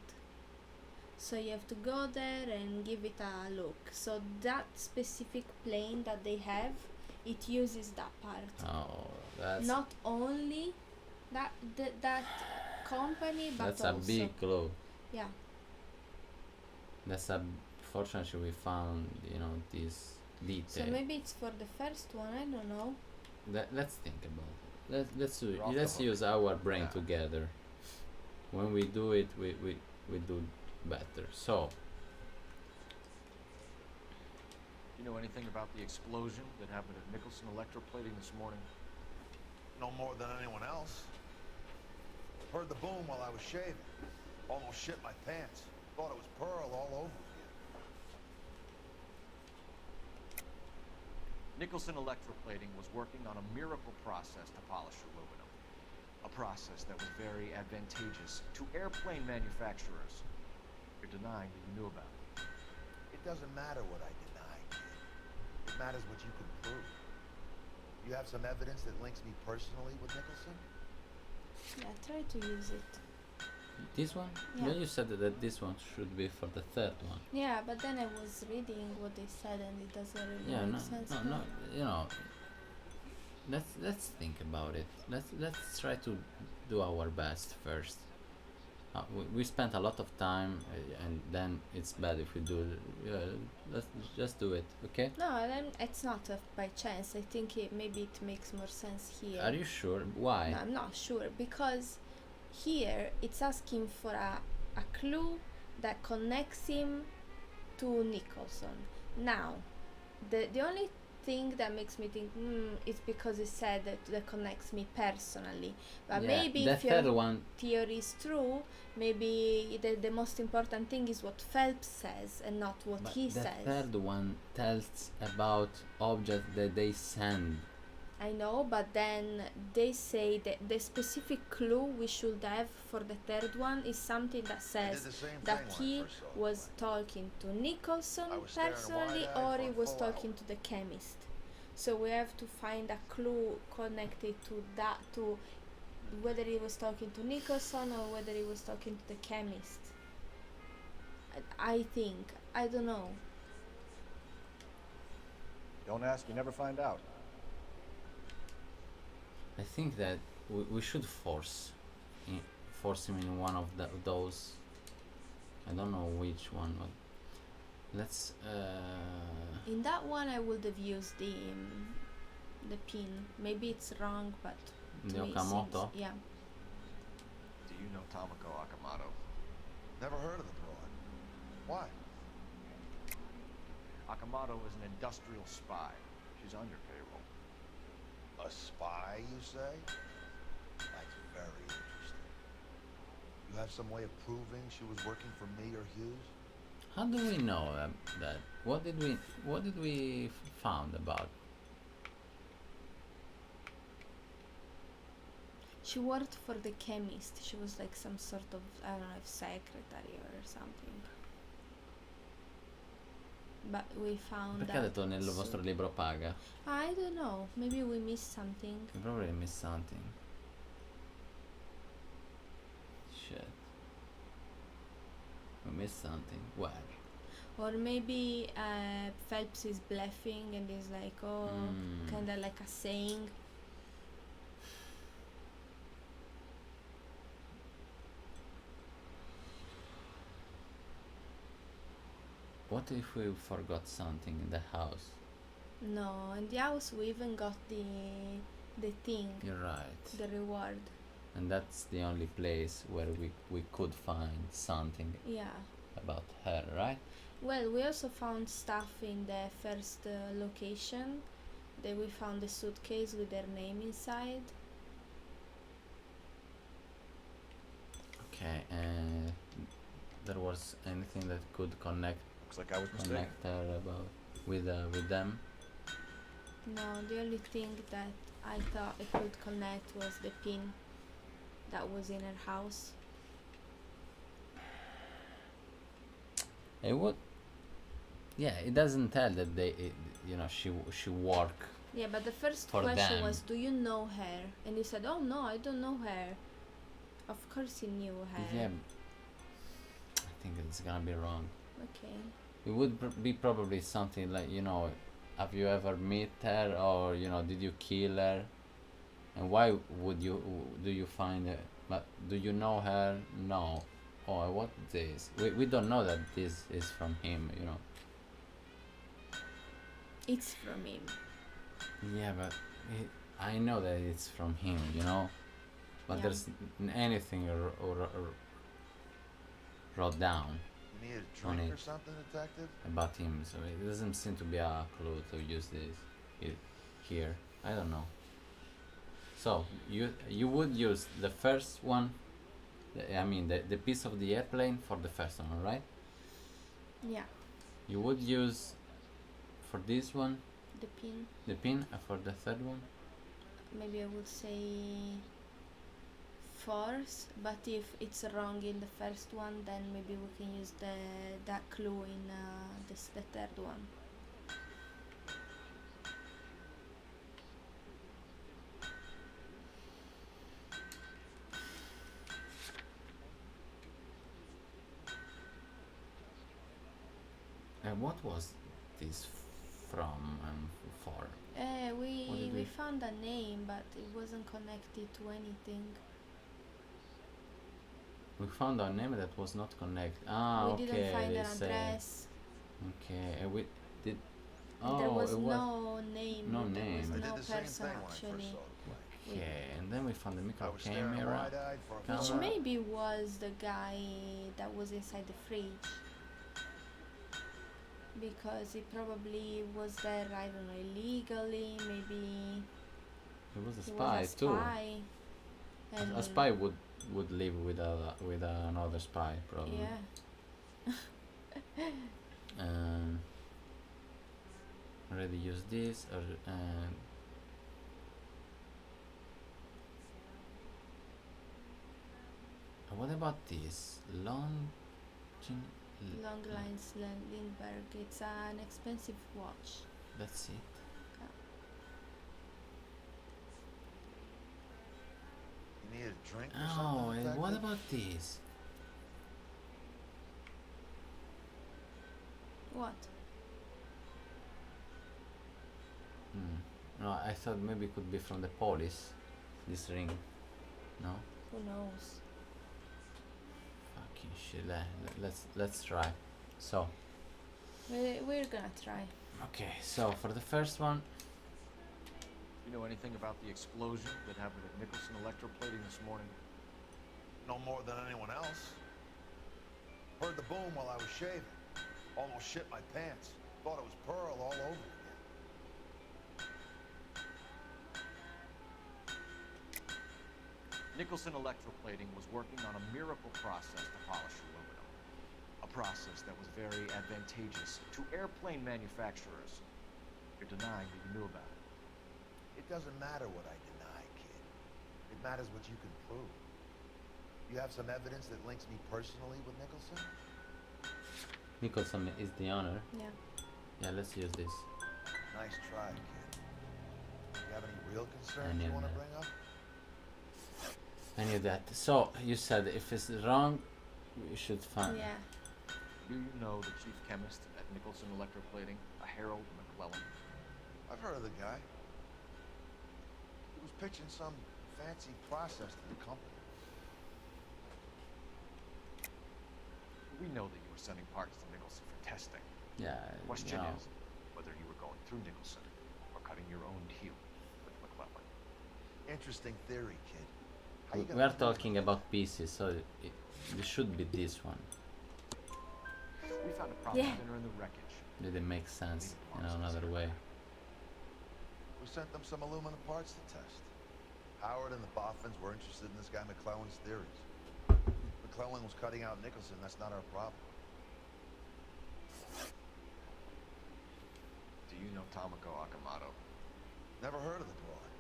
So you have to go there and give it a look. So that specific plane that they have, it uses that part. Oh, that's Not only that company, but That's also a big clue. yeah. That's a. Fortunately, we found, you know, this detail. So maybe it's for the first one. I don't know. Let's think about it. You're off the Let's hook. use our brain Yeah. together. When we do it, we do better. So, You know anything about the explosion that happened at Nicholson Electroplating this morning? No more than anyone else. Heard the boom while I was shaving. Almost shit my pants. Thought it was Pearl all over again. Nicholson Electroplating was working on a miracle process to polish aluminum. A process that was very advantageous to airplane manufacturers. You're denying that you knew about it. It doesn't matter what I deny, kid. It matters what you can prove. You have some evidence that links me personally with Nicholson? Yeah, try to use it. this one? Yeah. Well, you said that this one should be for the third one. Yeah, but then I was reading what they said and it doesn't really Yeah, make no, sense. no, no. You know, let's think about it. Let's try to do our best first. We spent a lot of time, and then it's bad if we do. Let's just do it, okay? No, then it's not by chance. I think maybe it makes more sense here. Are you sure? Why? No, I'm not sure because here it's asking for a clue that connects him to Nicholson. Now, the only thing that makes me think is because it said that connects me personally. But Yeah, maybe the if third your one. theory is true, maybe the most important thing is what Phelps says and not what But he the says. third one tells about objects that they send. I know, but then they say that the specific clue we should have for the third one is something that says the same that thing when I he first saw it. was talking to Nicholson I was staring personally wide-eyed or for he a was full talking to the chemist. So we have to find a clue connected to that, to whether he was talking to Nicholson or whether he was talking to the chemist. I think. I don't know. Don't ask, you never find out. I think that we should force him in one of those. I don't know which one, but let's. In that one, I would have used the pin. Maybe it's wrong, but to The me it Okamoto? seems, yeah. Do you know Tamako Akamoto? Never heard of the broad. Why? Akamoto is an industrial spy. She's on your payroll. A spy, you say? That's very interesting. You have some way of proving she was working for me or Hughes? How do we know that? What did we found about? She worked for the chemist. She was like some sort of, I don't know, if secretary or something. But we found Perché ha out detto nel soon. vostro libro paga? I don't know. Maybe we missed something. We probably missed something. Shit. We missed something. Where? Or maybe Phelps is bluffing and is like, oh, kind of like a saying. What if we forgot something in the house? No, in the house we even got the thing, You're right. the reward. And that's the only place where we could find something Yeah. about her, right? Well, we also found stuff in the first location. Then we found a suitcase with their name inside. Okay, and there was anything that could connect Looks like I was mistaken. connect her about with them? No, the only thing that I thought it could connect was the pin that was in her house. It would. Yeah, it doesn't tell that she work. Yeah, but the first For question them. was, do you know her? And you said, oh no, I don't know her. Of course he knew her. Yeah, I think it's gonna be wrong. Okay. It would be probably something like, have you ever met her, or did you kill her, and why would do you find But do you know her? No. Oh, what this? We don't know that this is from him, you know. It's from him. Yeah, but I know that it's from him, you know. But Yeah. there's anything wrote down You need a on drink it or something, detective? about him, so it doesn't seem to be a clue to use this here. I don't know. So you would use the first one. I mean the piece of the airplane for the first one, right? Yeah. You would use for this one The pin. the pin, for the third one. Maybe I would say force, but if it's wrong in the first one, then maybe we can use that clue in the third one. And what was this from for? What We did we- found a name, but it wasn't connected to anything. We found a name that was not connected. Ah, We okay. didn't find they an say- address. Okay, and we did. And there Oh, was it was no name. no There name. was I no did the same person thing when I first actually. saw the plane. Okay, and then we found the I micro was staring camera. wide-eyed for a Which Camera. maybe was the guy that was inside the fridge. Because he probably was there, I don't know, illegally, maybe He was a he spy was a too. spy. And A spy would live with another spy probably. yeah. Already used this or what about this long Long lines Lindbergh. It's an expensive watch. That's it. You need a drink or Oh, something, and what detective? about this? What? No, I thought maybe it could be from the police. This ring. No? Who knows? Fucking shit. Let's try. So, We're gonna try. okay. So for the first one, You know anything about the explosion that happened at Nicholson Electroplating this morning? No more than anyone else. Heard the boom while I was shaving. Almost shit my pants. Thought it was Pearl all over again. Nicholson Electroplating was working on a miracle process to polish aluminum. A process that was very advantageous to airplane manufacturers. You're denying that you knew about it. It doesn't matter what I deny, kid. It matters what you can prove. You have some evidence that links me personally with Nicholson? Nicholson is the owner. Yeah. Yeah, let's use this. Nice try, kid. You have any real concerns Any you of want to that. bring up? I knew that. So you said if it's wrong, we should find. Yeah. Do you know the chief chemist at Nicholson Electroplating, a Harold McClellan? I've heard of the guy. He was pitching some fancy process to the company. We know that you were sending parts to Nicholson for testing. Yeah. The question no. is whether you were going through Nicholson or cutting your own deal with McClellan. Interesting theory, kid. How you We gonna are prove talking about pieces, so it should be this one. We found a profit Yeah. center in the wreckage. Did it make sense in another way? We sent them some aluminum parts to test. Howard and the Boffins were interested in this guy McClellan's theories. McClellan was cutting out Nicholson. That's not our problem. Do you know Tomoko Akamoto? Never heard of the broad.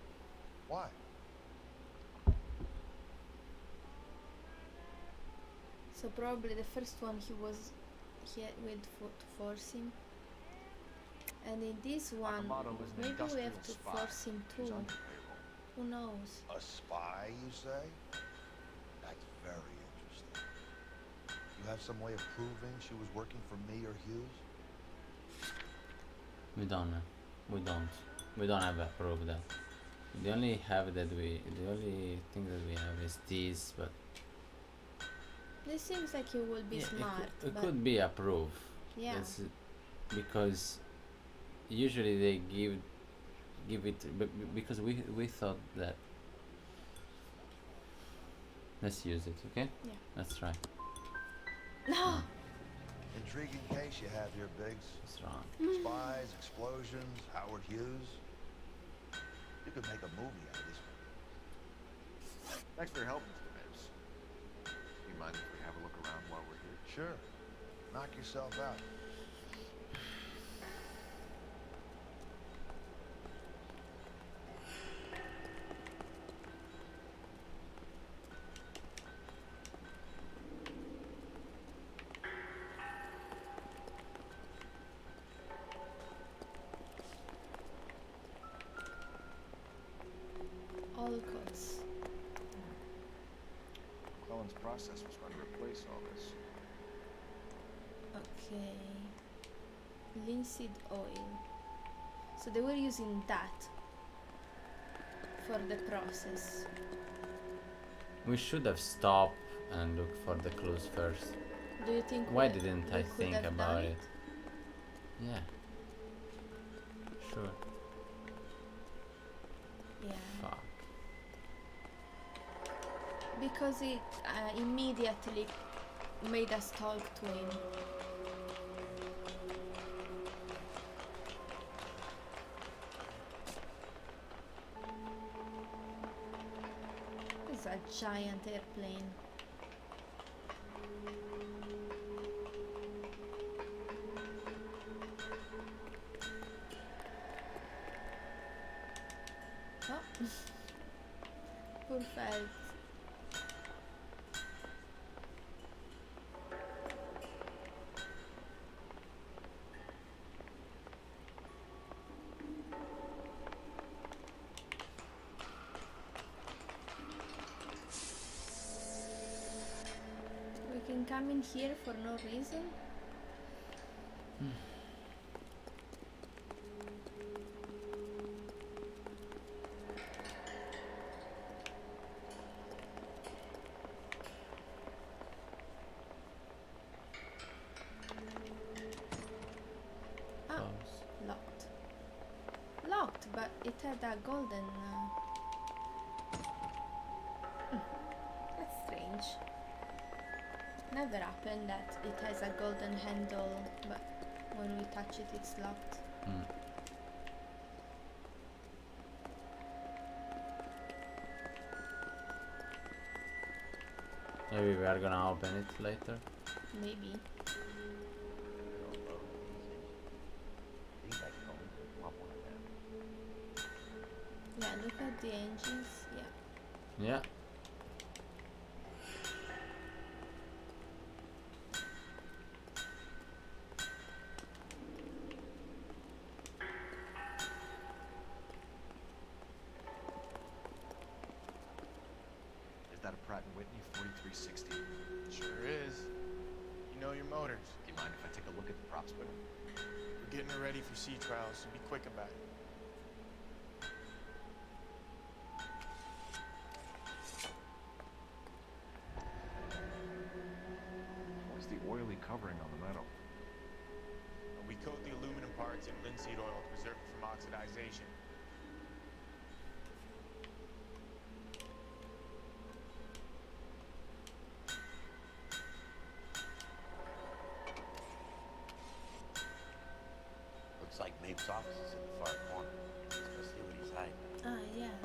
Why? So probably the first one he had with to force him. And in this one, Akamoto is an maybe we industrial have to spy. force him She's too. under payroll. Who knows? A spy, you say? That's very interesting. You have some way of proving she was working for me or Hughes? We don't. We don't have a proof that. The only thing that we have is these, but This seems like it will be yeah, smart. it but could be approved. Yeah. Because usually they give it, because we thought that. Let's use it, okay? Yeah. Let's try. No. Intriguing case you have here, Biggs. What's wrong? Spies, explosions, Howard Hughes. You could make a movie out of this one. Thanks for your help, Mr. Mapes. Do you mind if we have a look around while we're here? Sure. Knock yourself out. All codes. McClellan's process was going to replace all this. Okay. Linseed oil. So they were using that for the process. We should have stopped and looked for the clues first. Do you think? Why we didn't we I could think have about done it? Yeah. Sure. Yeah. Fuck. Because it immediately made us talk to him. It's a giant airplane. Oh. Perfect. We can come in here for no reason. Ah, locked. Locked, but it had a golden. That's strange. Never happened that it has a golden handle, but when we touch it, it's locked. Maybe we are gonna open it later. Maybe. Yeah, look at the engines. Yeah. Yeah. Is that a Pratt & Whitney 4360? Sure is. You know your motors. Do you mind if I take a look at the prop spinner? We're getting her ready for sea trials, so be quick about it. What's the oily covering on the metal? We coat the aluminum parts in linseed oil to preserve it from oxidization. Looks like Mapes' office is in the far corner. Let's go see what he's hiding. Ah, yeah.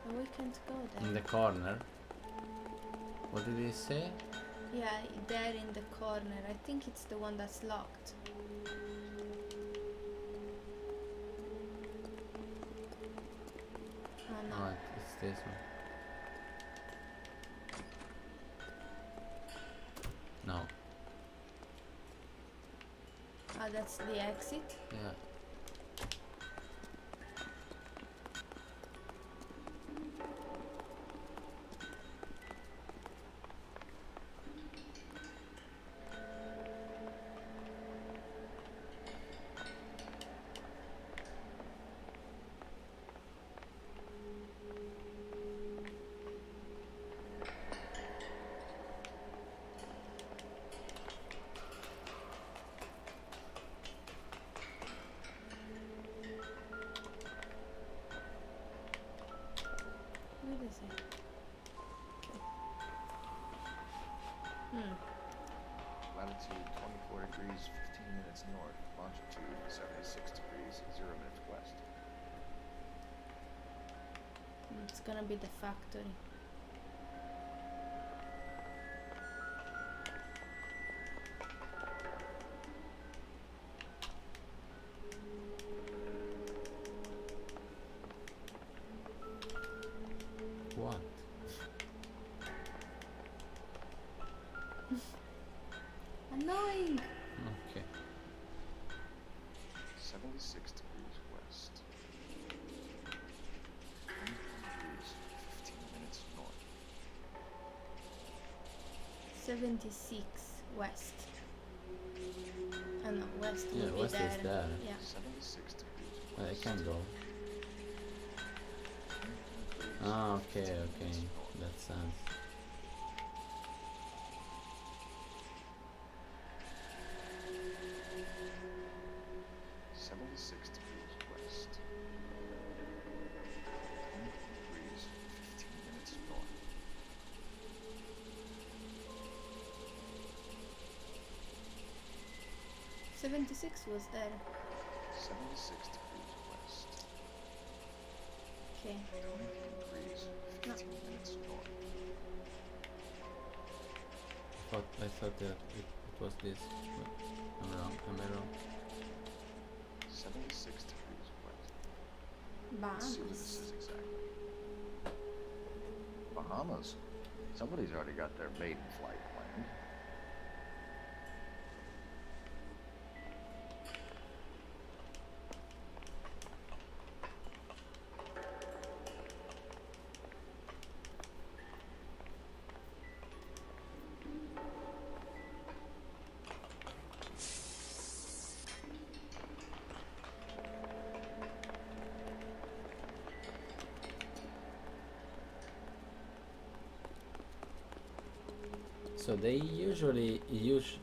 But we can't go there. In the corner. What did he say? Yeah, there in the corner. I think it's the one that's locked. Oh no. Oh, it's this one. No. Ah, that's the exit. Yeah. is it? Latitude 24 degrees, 15 minutes north. Longitude 76 degrees, 0 minutes west. It's gonna be the factory. What? Annoying! Okay. 76 degrees west. 21 degrees, 15 minutes north. 76 west. Oh no, west Yeah, will be west there. is there. Yeah. 76 degrees Well, I west. can go. 21 degrees, Ah, okay, 15 okay. minutes north. That sounds. Six degrees west. 21 degrees, 15 minutes north. 76 was there. 76 degrees west. Okay. 23 degrees, 15 minutes north. I thought that it was this. But I'm wrong. Am I wrong? 76 degrees west. Let's see what this Bahamas. is exactly. Bahamas? Somebody's already got their maiden flight planned. So they usually use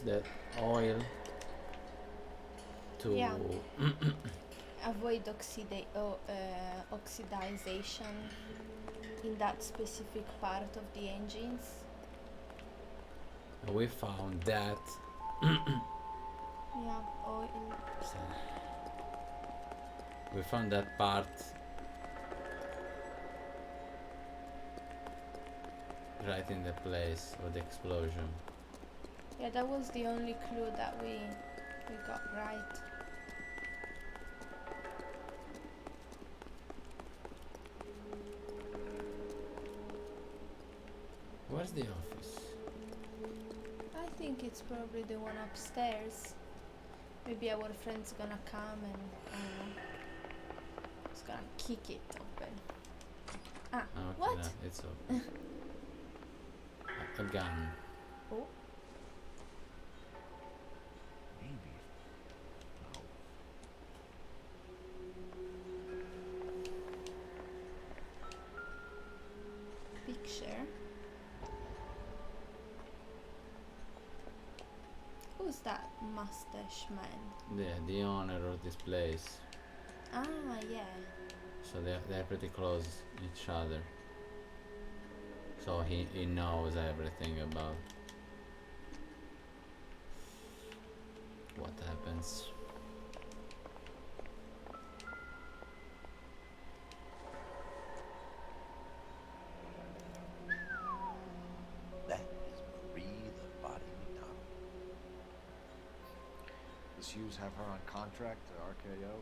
that oil to Yeah. Avoid oxidization in that specific part of the engines. we found that. Yeah, oil. We found that part right in the place of the explosion. Yeah, that was the only clue that we got right. Where's the office? I think it's probably the one upstairs. Maybe our friend's gonna come and it's gonna kick it open. Ah, Okay, what? no, it's open. A gun. Oh. Maybe. No. Picture. Who's that mustache man? The owner of this place. Ah, yeah. So they're pretty close each other. So he knows everything about what happens. That is Marie the Body McDonald. Does Hughes have her on contract to RKO?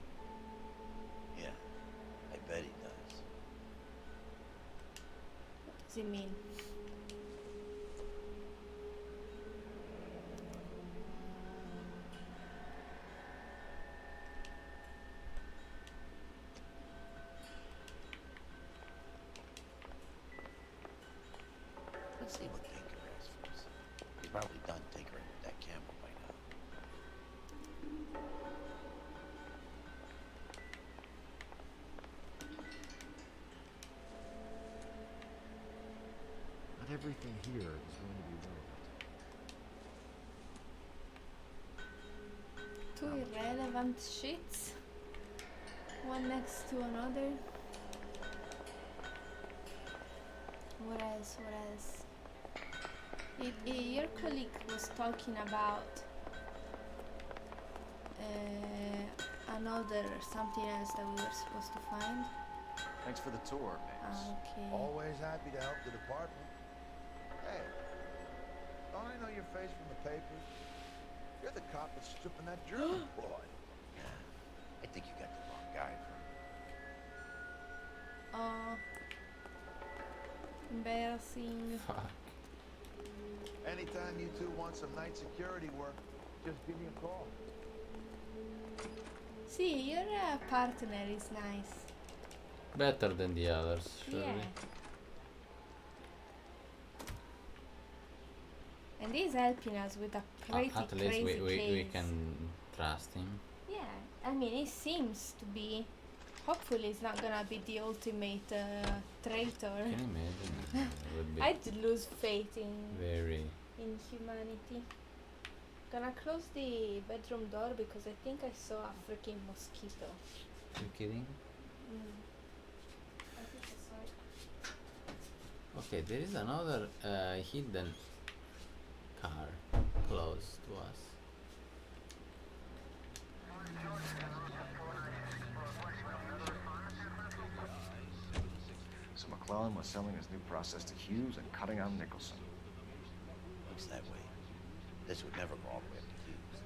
Yeah, I bet he does. What does it mean? Let's see what Tinker has for us. He's probably done tinkering with that camera by now. Not everything here is going to be relevant. Two irrelevant shits. One next to another. What else? What else? Your colleague was talking about another something else that we were supposed to find. Thanks for the tour, Mames. Okay. Always happy to help the department. Hey, don't I know your face from the papers? You're the cop that's stripping that German boy. I think you got the wrong guy. Embarrassing. Fuck. Anytime you two want some night security work, just give me a call. See, your partner is nice. Better than the others, surely. Yeah. And he's helping us with a pretty At least crazy we case. can trust him. Yeah, I mean, he seems to be. Hopefully, he's not gonna be the ultimate traitor. Can you imagine? It would be I'd lose faith in very. humanity. Gonna close the bedroom door because I think I saw a freaking mosquito. You kidding? I think I saw it. Okay, there is another hidden car close to us. So McClellan was selling his new process to Hughes and cutting out Nicholson. Looks that way. This would never go all the way up to Hughes.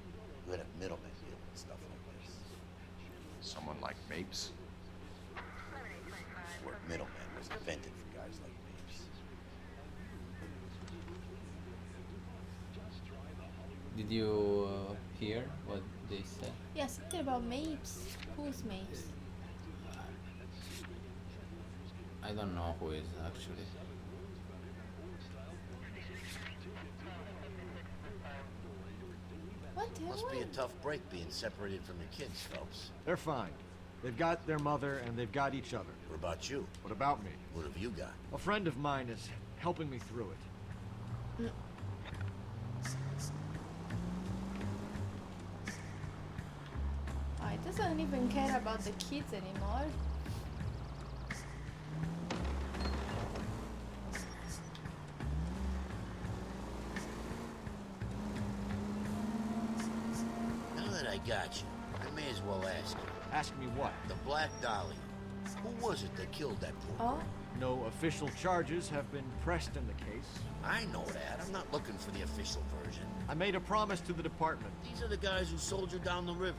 You would have middlemen deal with stuff like this. Someone like Mapes. The word middleman was invented for guys like Mapes. Did you hear what they said? Yeah, something about Mapes. Who's Mapes? I don't know who is actually. What the Must be a hell? tough break being separated from your kids, Phelps. They're fine. They've got their mother and they've got each other. What about you? What about me? What have you got? A friend of mine is helping me through it. Oh, he doesn't even care about the kids anymore. Now that I got you, I may as well ask you. Ask me what? The Black Dahlia. Who was it that killed that poor Oh, girl? No official charges have been pressed in the case. I know that. I'm not looking for the official version. I made a promise to the department. These are the guys who sold you down the river.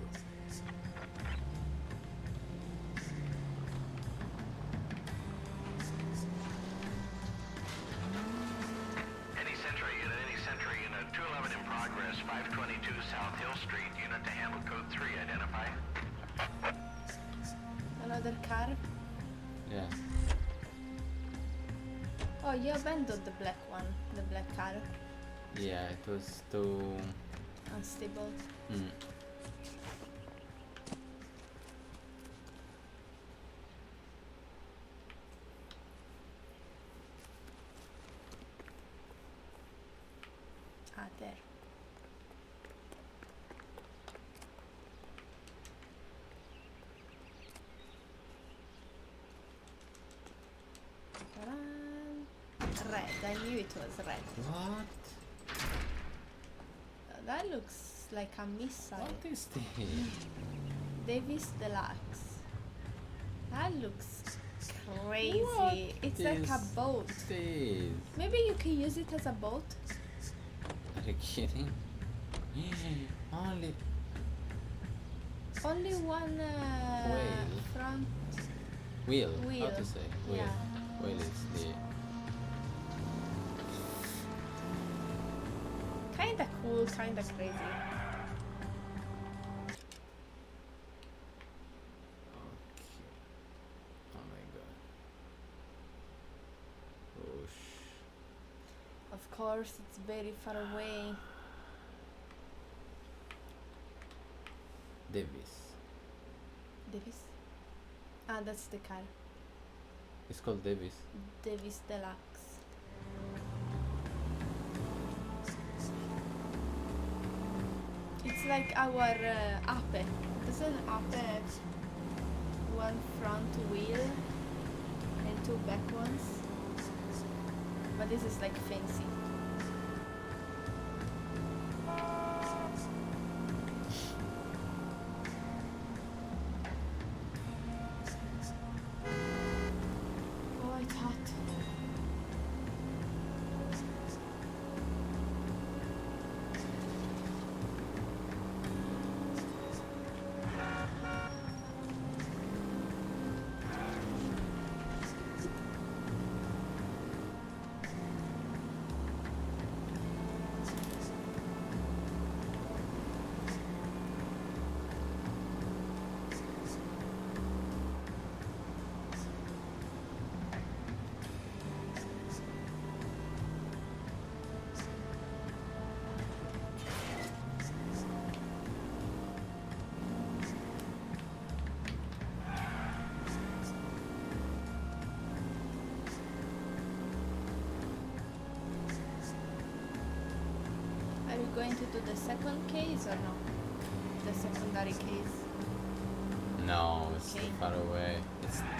Any Sentry unit 211 in progress, 522 South Hill Street, unit to handle code 3, identify. another car. Yeah. Oh, you abandoned the black one, the black car. Yeah, it was too. Unstable. Mm. Ah, there. Ta-da! Red, I knew it was red. What? That looks like a missile. What is this? Davis Deluxe. That looks crazy. What It's like a is boat. this? Maybe you can use it as a boat. Are you kidding? Only Only one Whale. front. wheel. Wheel. How to say? Wheel. Yeah. Wheel is the. Kinda cool, kinda crazy. Oh my god. Oosh. Of course, it's very far away. Davis. Davis? Ah, that's the car. It's called Davis. Davis Deluxe. It's like our Ape. Doesn't Ape have one front wheel and two back ones? but this is like fancy. Oh, it's hot. Are you going to do the second case or no? The secondary case? No, it's Okay. too far away.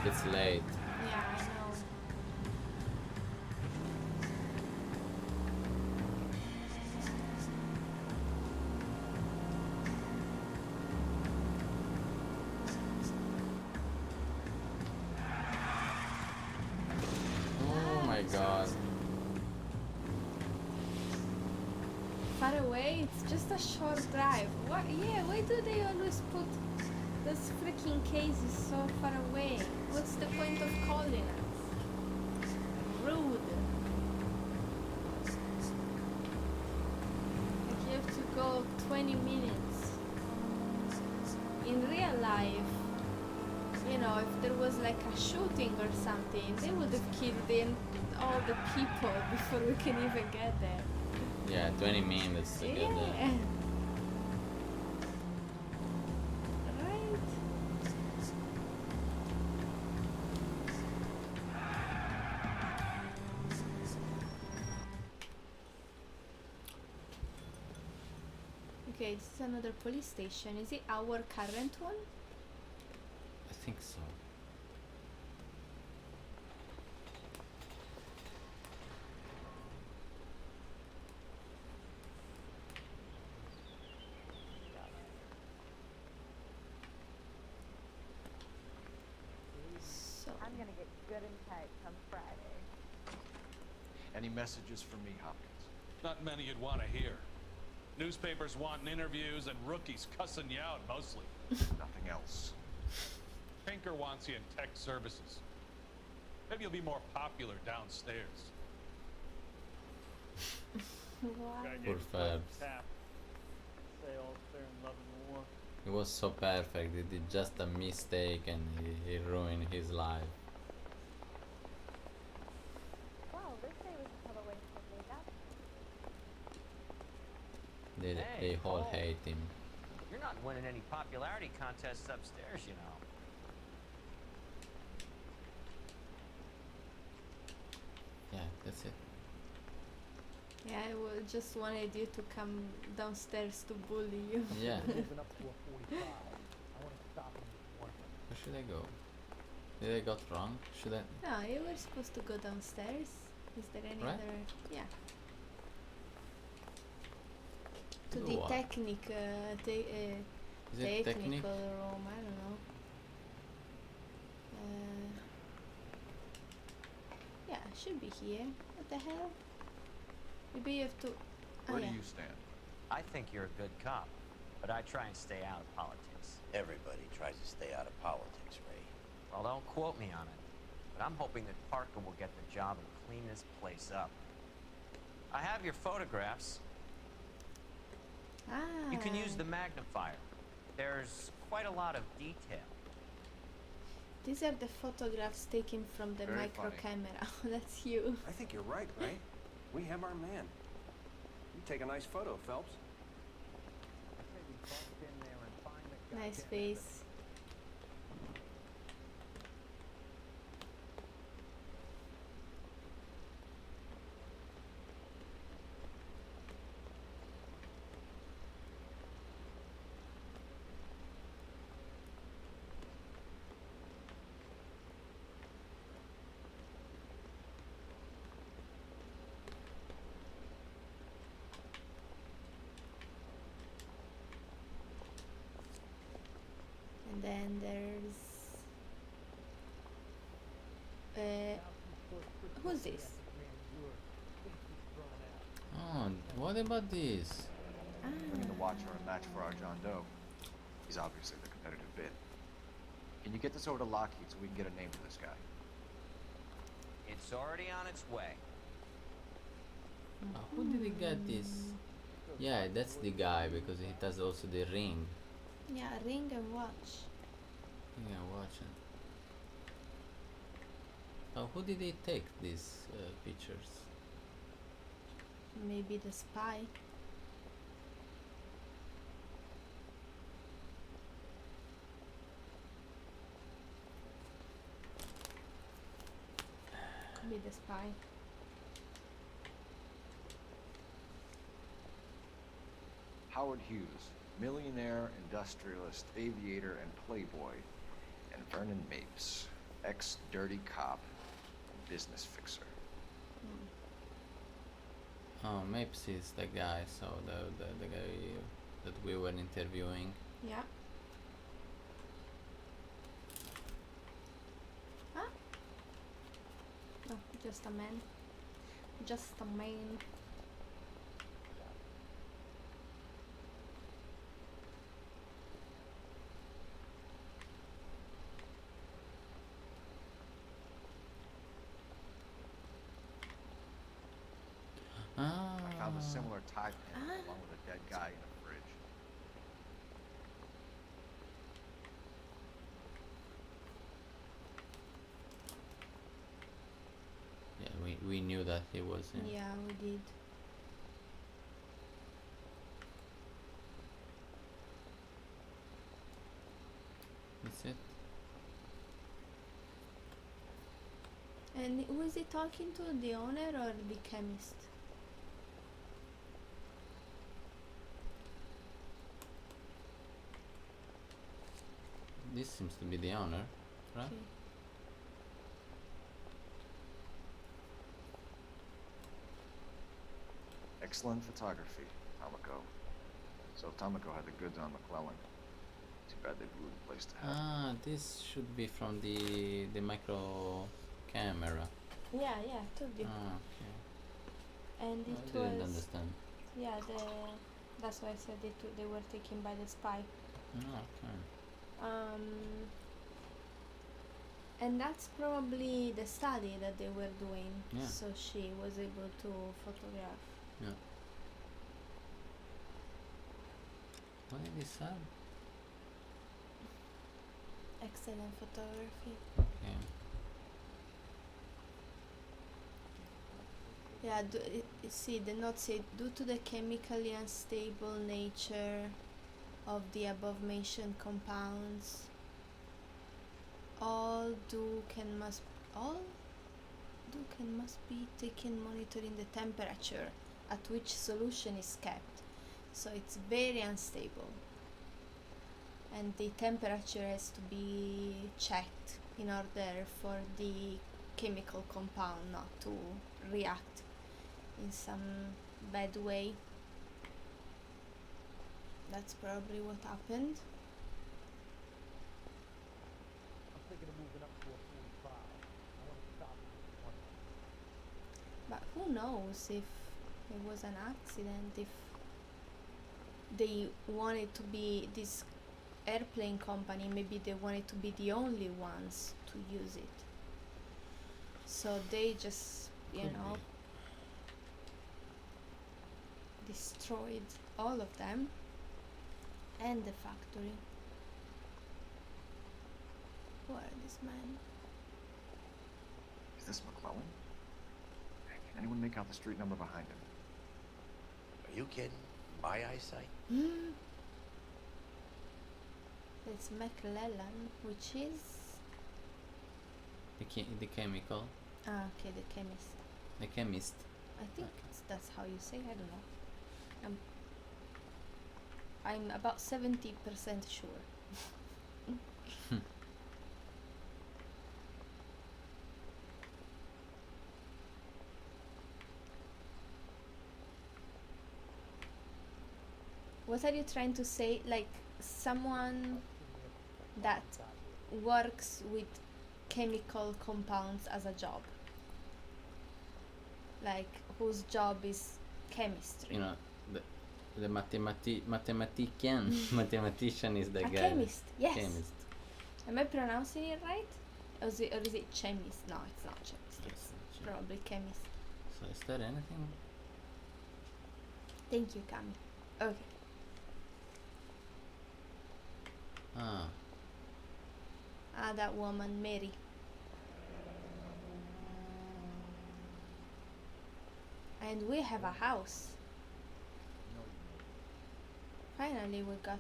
It's late. Yeah, I know. Oh my god. Far away, it's just a short drive. What? Yeah, why do they always put those freaking cases so far away? What's the point of calling us? Rude. Like you have to go 20 minutes. In real life, you know, if there was like a shooting or something, they would have killed all the people before we can even get there. Yeah, 20 minutes to get there. Yeah. Right. Okay, this is another police station. Is it our current one? I think so. So I'm gonna get good and tight come Friday. Any messages for me, Hopkins? Not many you'd want to hear. Newspapers wanting interviews and rookies cussing you out mostly. Nothing else. Pinker wants you in tech services. Maybe you'll be more popular downstairs. Wow. Poor Fabs. Say all's fair in love and war. He was so perfect. He did just a mistake and he ruined his life. Well, this day was a total waste of makeup. They all Cole. hate him. You're not winning any popularity contests upstairs, you know. Yeah, that's it. Yeah, just wanted you to come downstairs to bully you. Yeah. Moving up to a 45. I want to stop him with one. Where should I go? Did I got wrong? Should I? No, you were supposed to go downstairs. Is there any Right? other? Yeah. To Do the what? Is it technical technic? room. I don't know. Yeah, should be here. What the hell? Maybe you have to. Where yeah. do you stand? I think you're a good cop, but I try and stay out of politics. Everybody tries to stay out of politics, Ray. Well, don't quote me on it, but I'm hoping that Parker will get the job and clean this place up. I have your photographs. Ah. You can use the magnifier. There's quite a lot of detail. These are the photographs taken from the Very micro funny. camera. That's you. I think you're right, Ray. We have our man. You take a nice photo, Phelps. Nice face. there's who's this? Oh, what about this? Winning the watcher a match for our John Doe. He's obviously the competitive bid. Can you get this over to Lockheed so we can get a name for this guy? It's already on its way. Who did he get this? Yeah, that's the guy because he does also the ring. Yeah, ring and watch. Yeah, watch it. Oh, who did he take these pictures? Maybe the spy. Could be the spy. Howard Hughes, millionaire, industrialist, aviator, and playboy. And Vernon Mapes, ex-dirty cop and business fixer. Oh, Mapes is the guy, so the guy that we were interviewing. Yeah. Huh? Oh, just a man. Just a man. I found a similar tie pin along with a dead guy in a fridge. Yeah, we knew that he was in. Yeah, we did. That's it. And who is he talking to? The owner or the chemist? This seems to be the owner, right? Okay. Excellent photography, Tomoko. So Tomoko had the goods on McClellan. Too bad they blew the place to hell. Ah, this should be from the micro camera. Yeah, yeah, told you. Ah, okay. And I it didn't was understand. yeah, that's why I said they were taken by the spy. Ah, okay. And that's probably the study that they were doing. Yeah. So she was able to photograph. Yeah. What did he say? Excellent photography. Okay. Yeah, see, the note said, due to the chemically unstable nature of the above-mentioned compounds, all do can must be taken monitoring the temperature at which solution is kept. So it's very unstable. And the temperature has to be checked in order for the chemical compound not to react in some bad way. That's probably what happened. I'm thinking of moving up to a 45. I want to stop at 1. But who knows if it was an accident, if they wanted to be this airplane company, maybe they wanted to be the only ones to use it. So they just, you know, destroyed all of them and the factory. Who are these men? Is this McClellan? Can anyone make out the street number behind him? Are you kidding? My eyesight? It's McClellan, which is The chemical. ah, okay, the chemist. The chemist. I think that's how you say. I don't know. I'm about 70% sure. What are you trying to say? Like someone that works with chemical compounds as a job. Like whose job is chemistry. You know, the mathematician is the A guy. chemist, yes. Chemist. Am I pronouncing it right? Or is it chemist? No, it's not chemist. It's probably chemist. So is there anything? Thank you, Cami. Okay. Ah. Ah, that woman, Mary. And we have a house. Finally, we got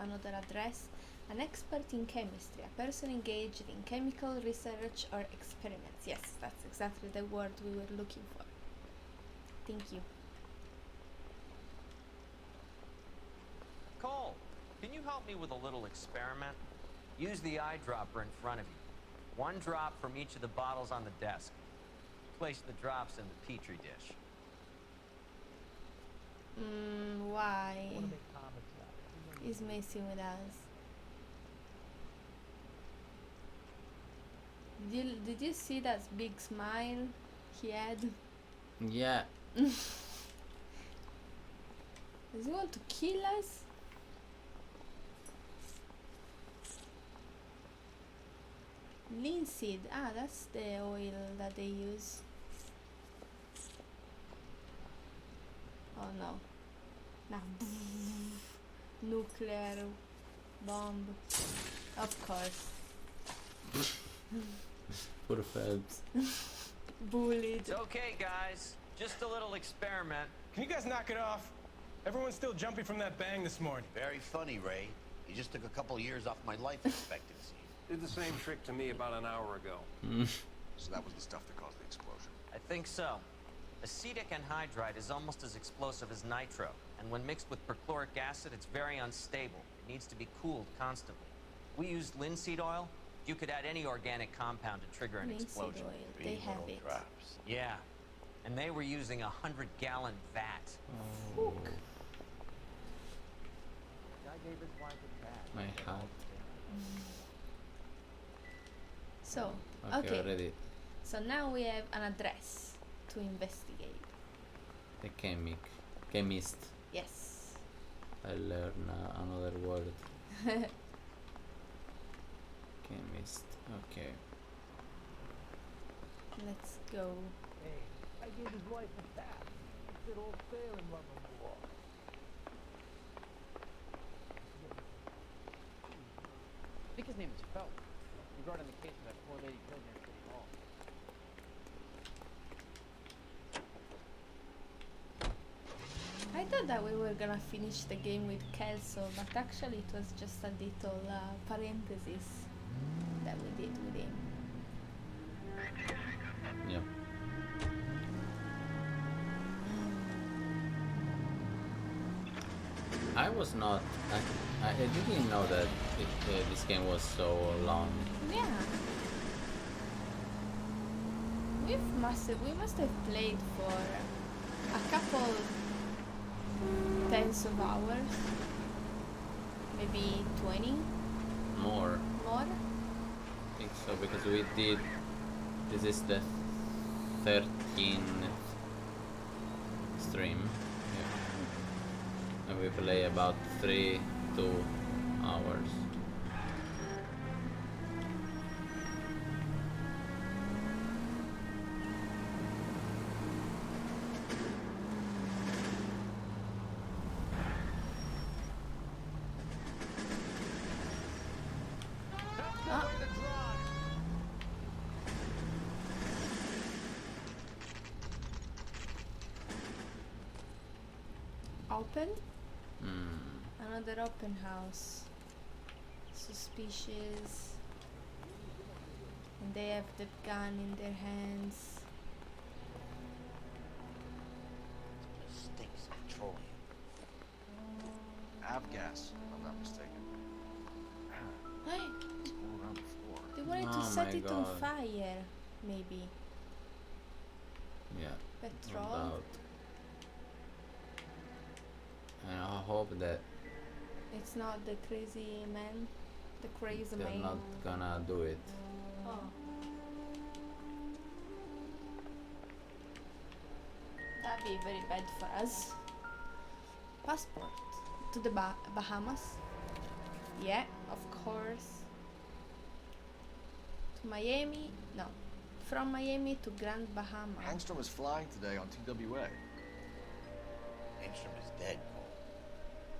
another address. An expert in chemistry, a person engaged in chemical research or experiments. Yes, that's exactly the word we were looking for. Thank you. Cole, can you help me with a little experiment? Use the eyedropper in front of you. One drop from each of the bottles on the desk. Place the drops in the petri dish. Why? He's messing with us. Did you see that big smile he had? Yeah. Does he want to kill us? Linseed. Ah, that's the oil that they use. Oh no. Nah. Nuclear bomb. Of course. Poor Phelps. Bullied. It's okay, guys. Just a little experiment. Can you guys knock it off? Everyone's still jumping from that bang this morning. Very funny, Ray. You just took a couple years off my life expectancy. Did the same trick to me about an hour ago. So that was the stuff that caused the explosion. I think so. Acetic anhydride is almost as explosive as nitro, and when mixed with perchloric acid, it's very unstable. It needs to be cooled constantly. We used linseed oil. You could add any organic compound to trigger an explosion. Oil. They have it. Drops. Yeah, and they were using a 100-gallon vat. Fuck. My heart. So, Okay, already. So now we have an address to investigate. The chemist. Yes. I learned another word. Chemist. Okay. Let's go. Hey, I gave his wife a tap. He said all fair in love and war. I think his name is Phelps, regarding the case of that poor lady killed near City Hall. I thought that we were gonna finish the game with Kelso, but actually it was just a little parenthesis that we did with him. Yeah. I was not. I didn't know that this game was so long. Yeah. We must have played for a couple tens of hours, maybe 20. More. More? I think so because we did. This is the 13th stream. Yeah. And we play about 2 hours. Open? Another open house. Suspicious. And they have the gun in their hands. Stinks of petroleum. Avgas, if I'm not mistaken. It's all around the floor. They wanted to set it on fire, maybe. Yeah. Petrol. No doubt. And I hope that It's not the crazy man The crazy They're man. not gonna do it. Oh. That'd be very bad for us. Passport to the Bahamas. Yeah, of course. To Miami? No. From Miami to Grand Bahama. Hangstrom is flying today on TWA. Angstrom is dead, Cole.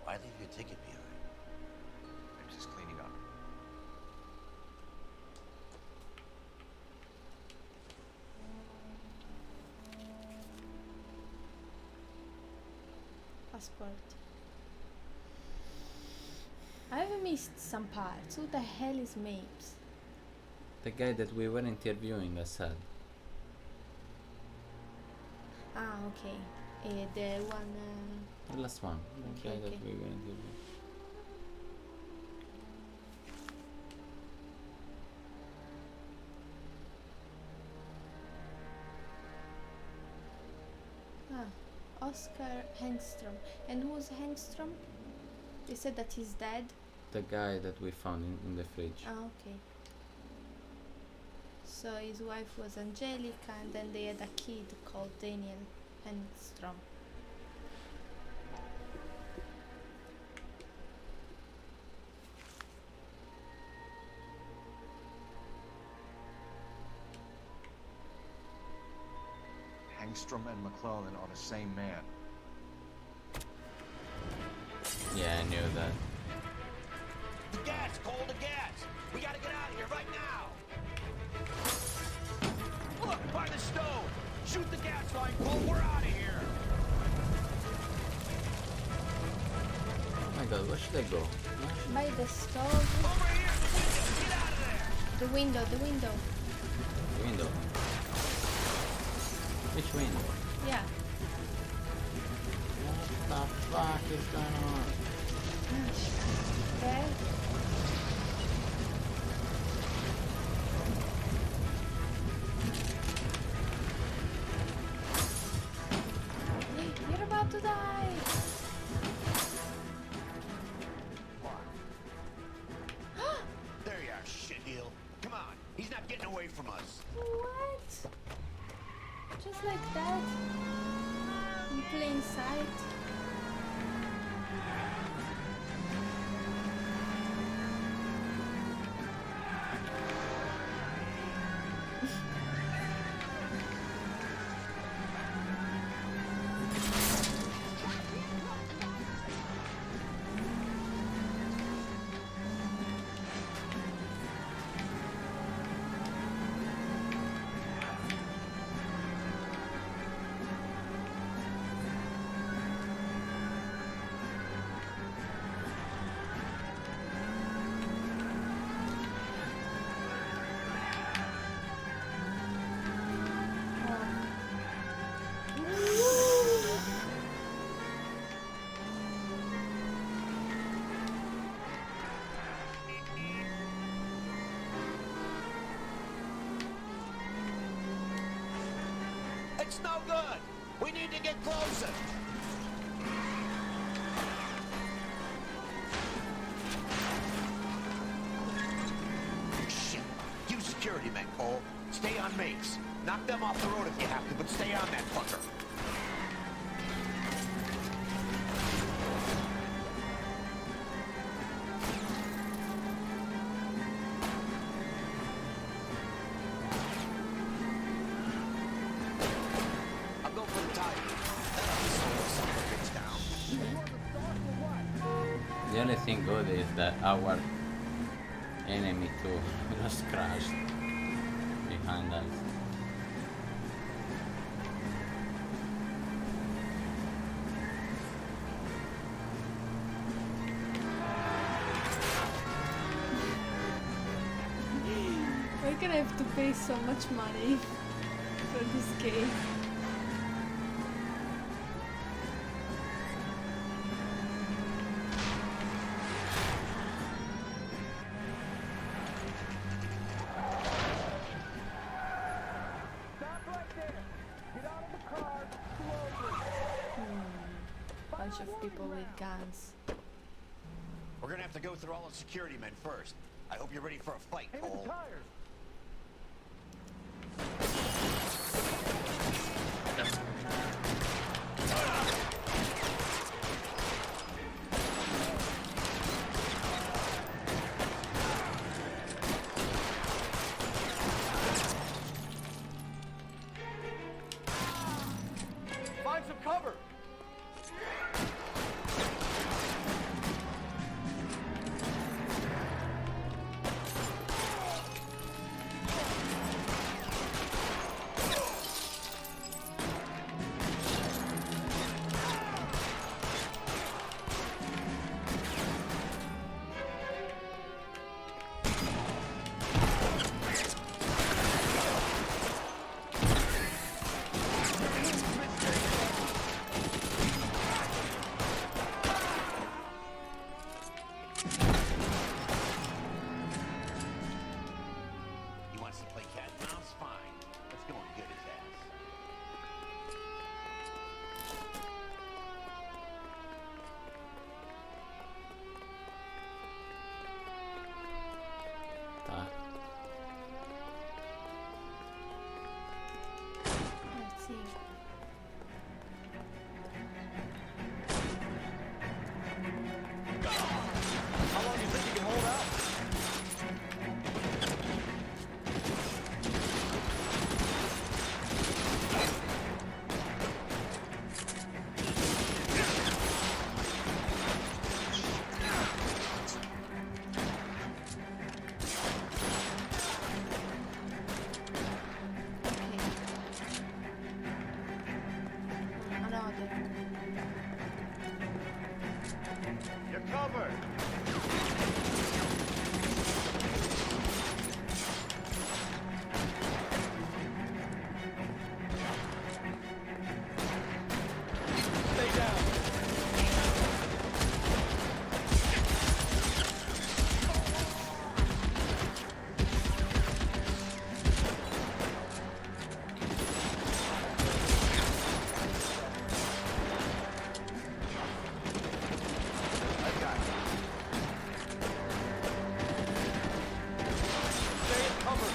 Why leave your ticket behind? Maybe just cleaning up. Passport. I've missed some parts. Who the hell is Mapes? The guy that we were interviewing, I said. Ah, okay. The one. The last one. The Okay, guy okay. that we were interviewing. Oscar Hangstrom. And who's Hangstrom? They said that he's dead. The guy that we found in the fridge. Ah, okay. So his wife was Angelica, and then they had a kid called Daniel Hangstrom. Hangstrom and McClellan are the same man. Yeah, I knew that. The gas, Cole, the gas! We gotta get out of here right now! Look, by the stove! Shoot the gas line, Cole, we're out of here! Oh my god, where should I go? By the stove. Over here, the window! Get out of there! The window, the window. Window. Which window? Yeah. What the fuck is going on? There. You're about to die. There you are, shitheel. Come on, he's not getting away from us. What? Just like that? In plain sight? It's no good! We need to get closer! Shit! You security men, Cole. Stay on Mapes. Knock them off the road if you have to, but stay on that fucker. I'll go for the tire. That'll slow some of the bitch down. The only thing good is that our enemy too just crashed behind us. Why can I have to pay so much money for this game? Stop right there. Get out of the car slowly. Bunch of people with guns. We're gonna have to go through all the security men first. I hope you're ready for a fight, Aim at Cole. the tires. Find some cover! He wants to play cat and mouse? Fine. Let's go and get his ass. Tá. Let's see. How long do you think you can hold out? Another. You're covered. Stay down. I got you. Stay in cover.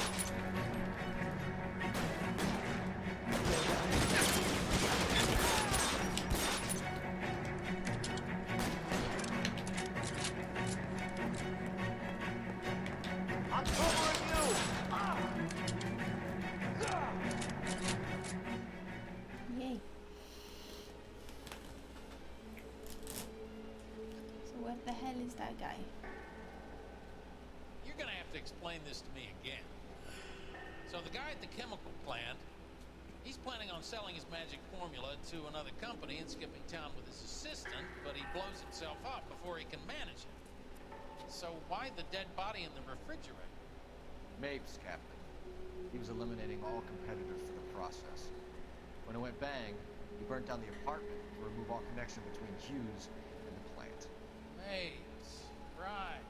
I'm covering you. Yay. So where the hell is that guy? You're gonna have to explain this to me again. So the guy at the chemical plant, he's planning on selling his magic formula to another company and skipping town with his assistant, but he blows himself up before he can manage it. So why the dead body in the refrigerator? Mapes, Captain. He was eliminating all competitors for the process. When it went bang, he burnt down the apartment to remove all connection between Hughes and the plant. Mapes, right.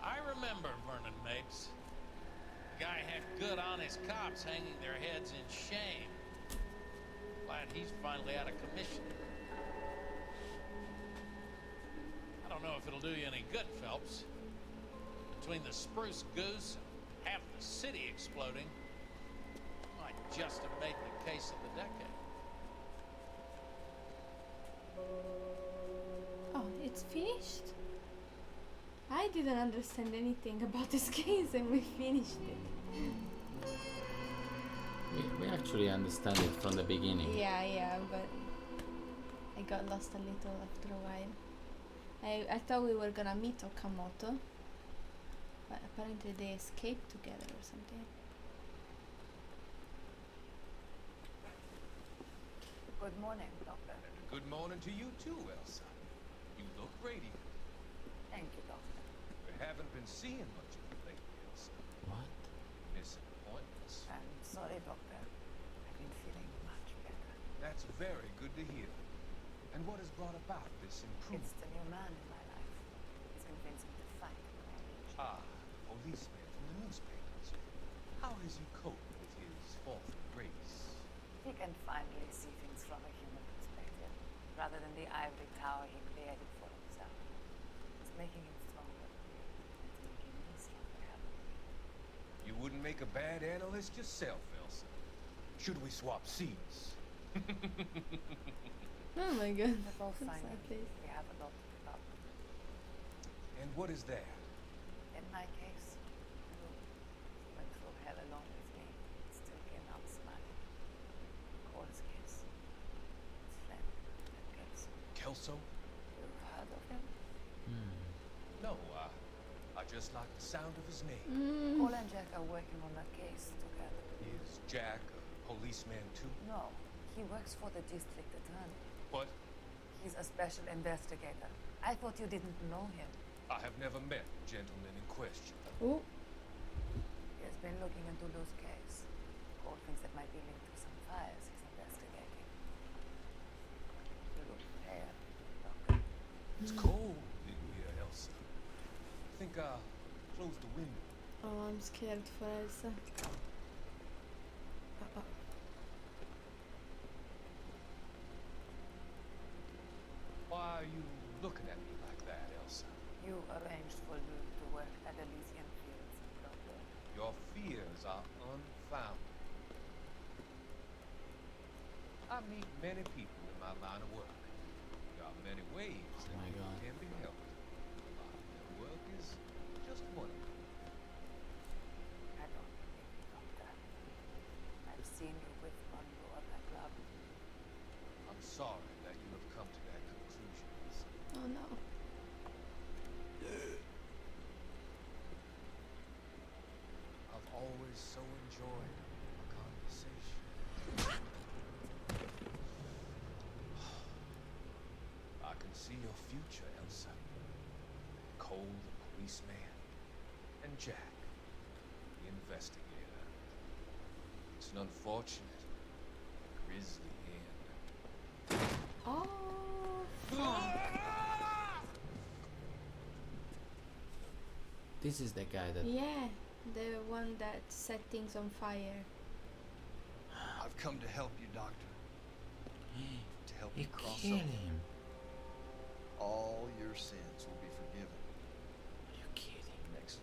I remember Vernon Mapes. The guy had good, honest cops hanging their heads in shame. Glad he's finally out of commission. I don't know if it'll do you any good, Phelps. Between the spruce goose and half the city exploding, you might just have made the case of the decade. Oh, it's finished? I didn't understand anything about this case and we finished it. We actually understand it from the beginning. Yeah, but I got lost a little after a while. I thought we were gonna meet Okamoto, but apparently they escaped together or something. Good morning, Doctor. Good morning to you too, Elsa. You look radiant. Thank you, Doctor. We haven't been seeing much of you lately, Elsa. What? Missing appointments. I'm sorry, Doctor. I've been feeling much better. That's very good to hear. And what has brought about this improvement? It's the new man in my life. He's convinced me to fight for my age. Ah, policeman from the newspapers. How has he coped with his fall from grace? He can finally see things from a human perspective, rather than the ivory tower he created for himself. It's making him stronger and weaker. make a bad analyst yourself, Elsa. Should we swap seats? Oh my god. We're both That's fine. not this. We have a lot to talk about. And what is that? In my case, you went through hell alone with me. Still came out smiling. Cole's case. It's Flynn and Kelso. Kelso? You've heard of him? No, I just like the sound of his name. Cole and Jack are working on a case together. Is Jack a policeman too? No, he works for the district attorney. What? He's a special investigator. I thought you didn't know him. I have never met the gentleman in question. Oh. He has been looking into Lou's case. Cole thinks it might be linked to some fires he's investigating. You look pale, Doctor. It's cold in here, Elsa. I think I'll close the window. Oh, I'm scared for Elsa. Why are you looking at me like that, Elsa? You arranged for Lou to work at Elysian Fields, Doctor. Your fears are unfounded. I meet many people in my line of work. There are many ways that people can be helped. Their work is just one of them. I don't believe you, Doctor. I've seen you with one Lou at that club. I'm sorry that you have come to that conclusion, Elsa. Oh no. I've always so enjoyed a conversation. I can see your future, Elsa. Cole, the policeman, and Jack, the investigator. It's an unfortunate, grisly end. Oh, fuck. This is the guy that. Yeah, the one that set things on fire. I've come to help you, Doctor. To help He you cross killed over. him. All your sins will be forgiven. Are you kidding? Next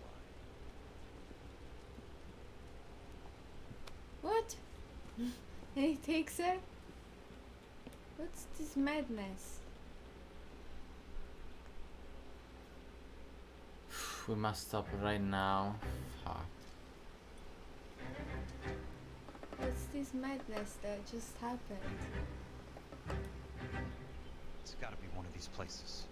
line. What? And he takes her? What's this madness? We must stop right now. Fuck. What's this madness that just happened? It's gotta be one of these places.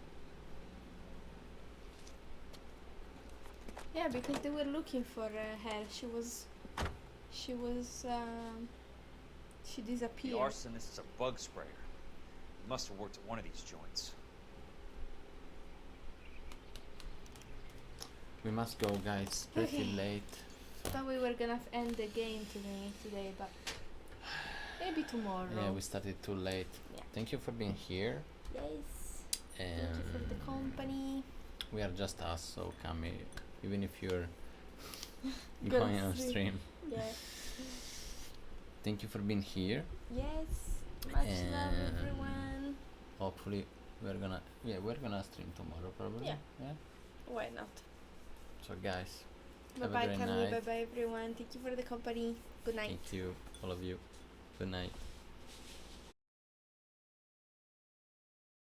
Yeah, because they were looking for her. She The disappeared. arsonist's a bug sprayer. He must have worked at one of these joints. We must go, guys. It's pretty Okay. late. Thought we were gonna end the game today, but maybe tomorrow. Yeah, we started too late. Yeah. Thank you for being here. Yes. Thank you for the company. We are just us, so come here, even if you're Go going on stream. Yeah. Thank you for being here. Yes. Much love, And everyone. hopefully we're gonna stream tomorrow probably. Yeah. Why not? So guys, Bye have a bye, great Carly. night. Bye bye, everyone. Thank you for the company. Good night. Thank you, all of you. Good night.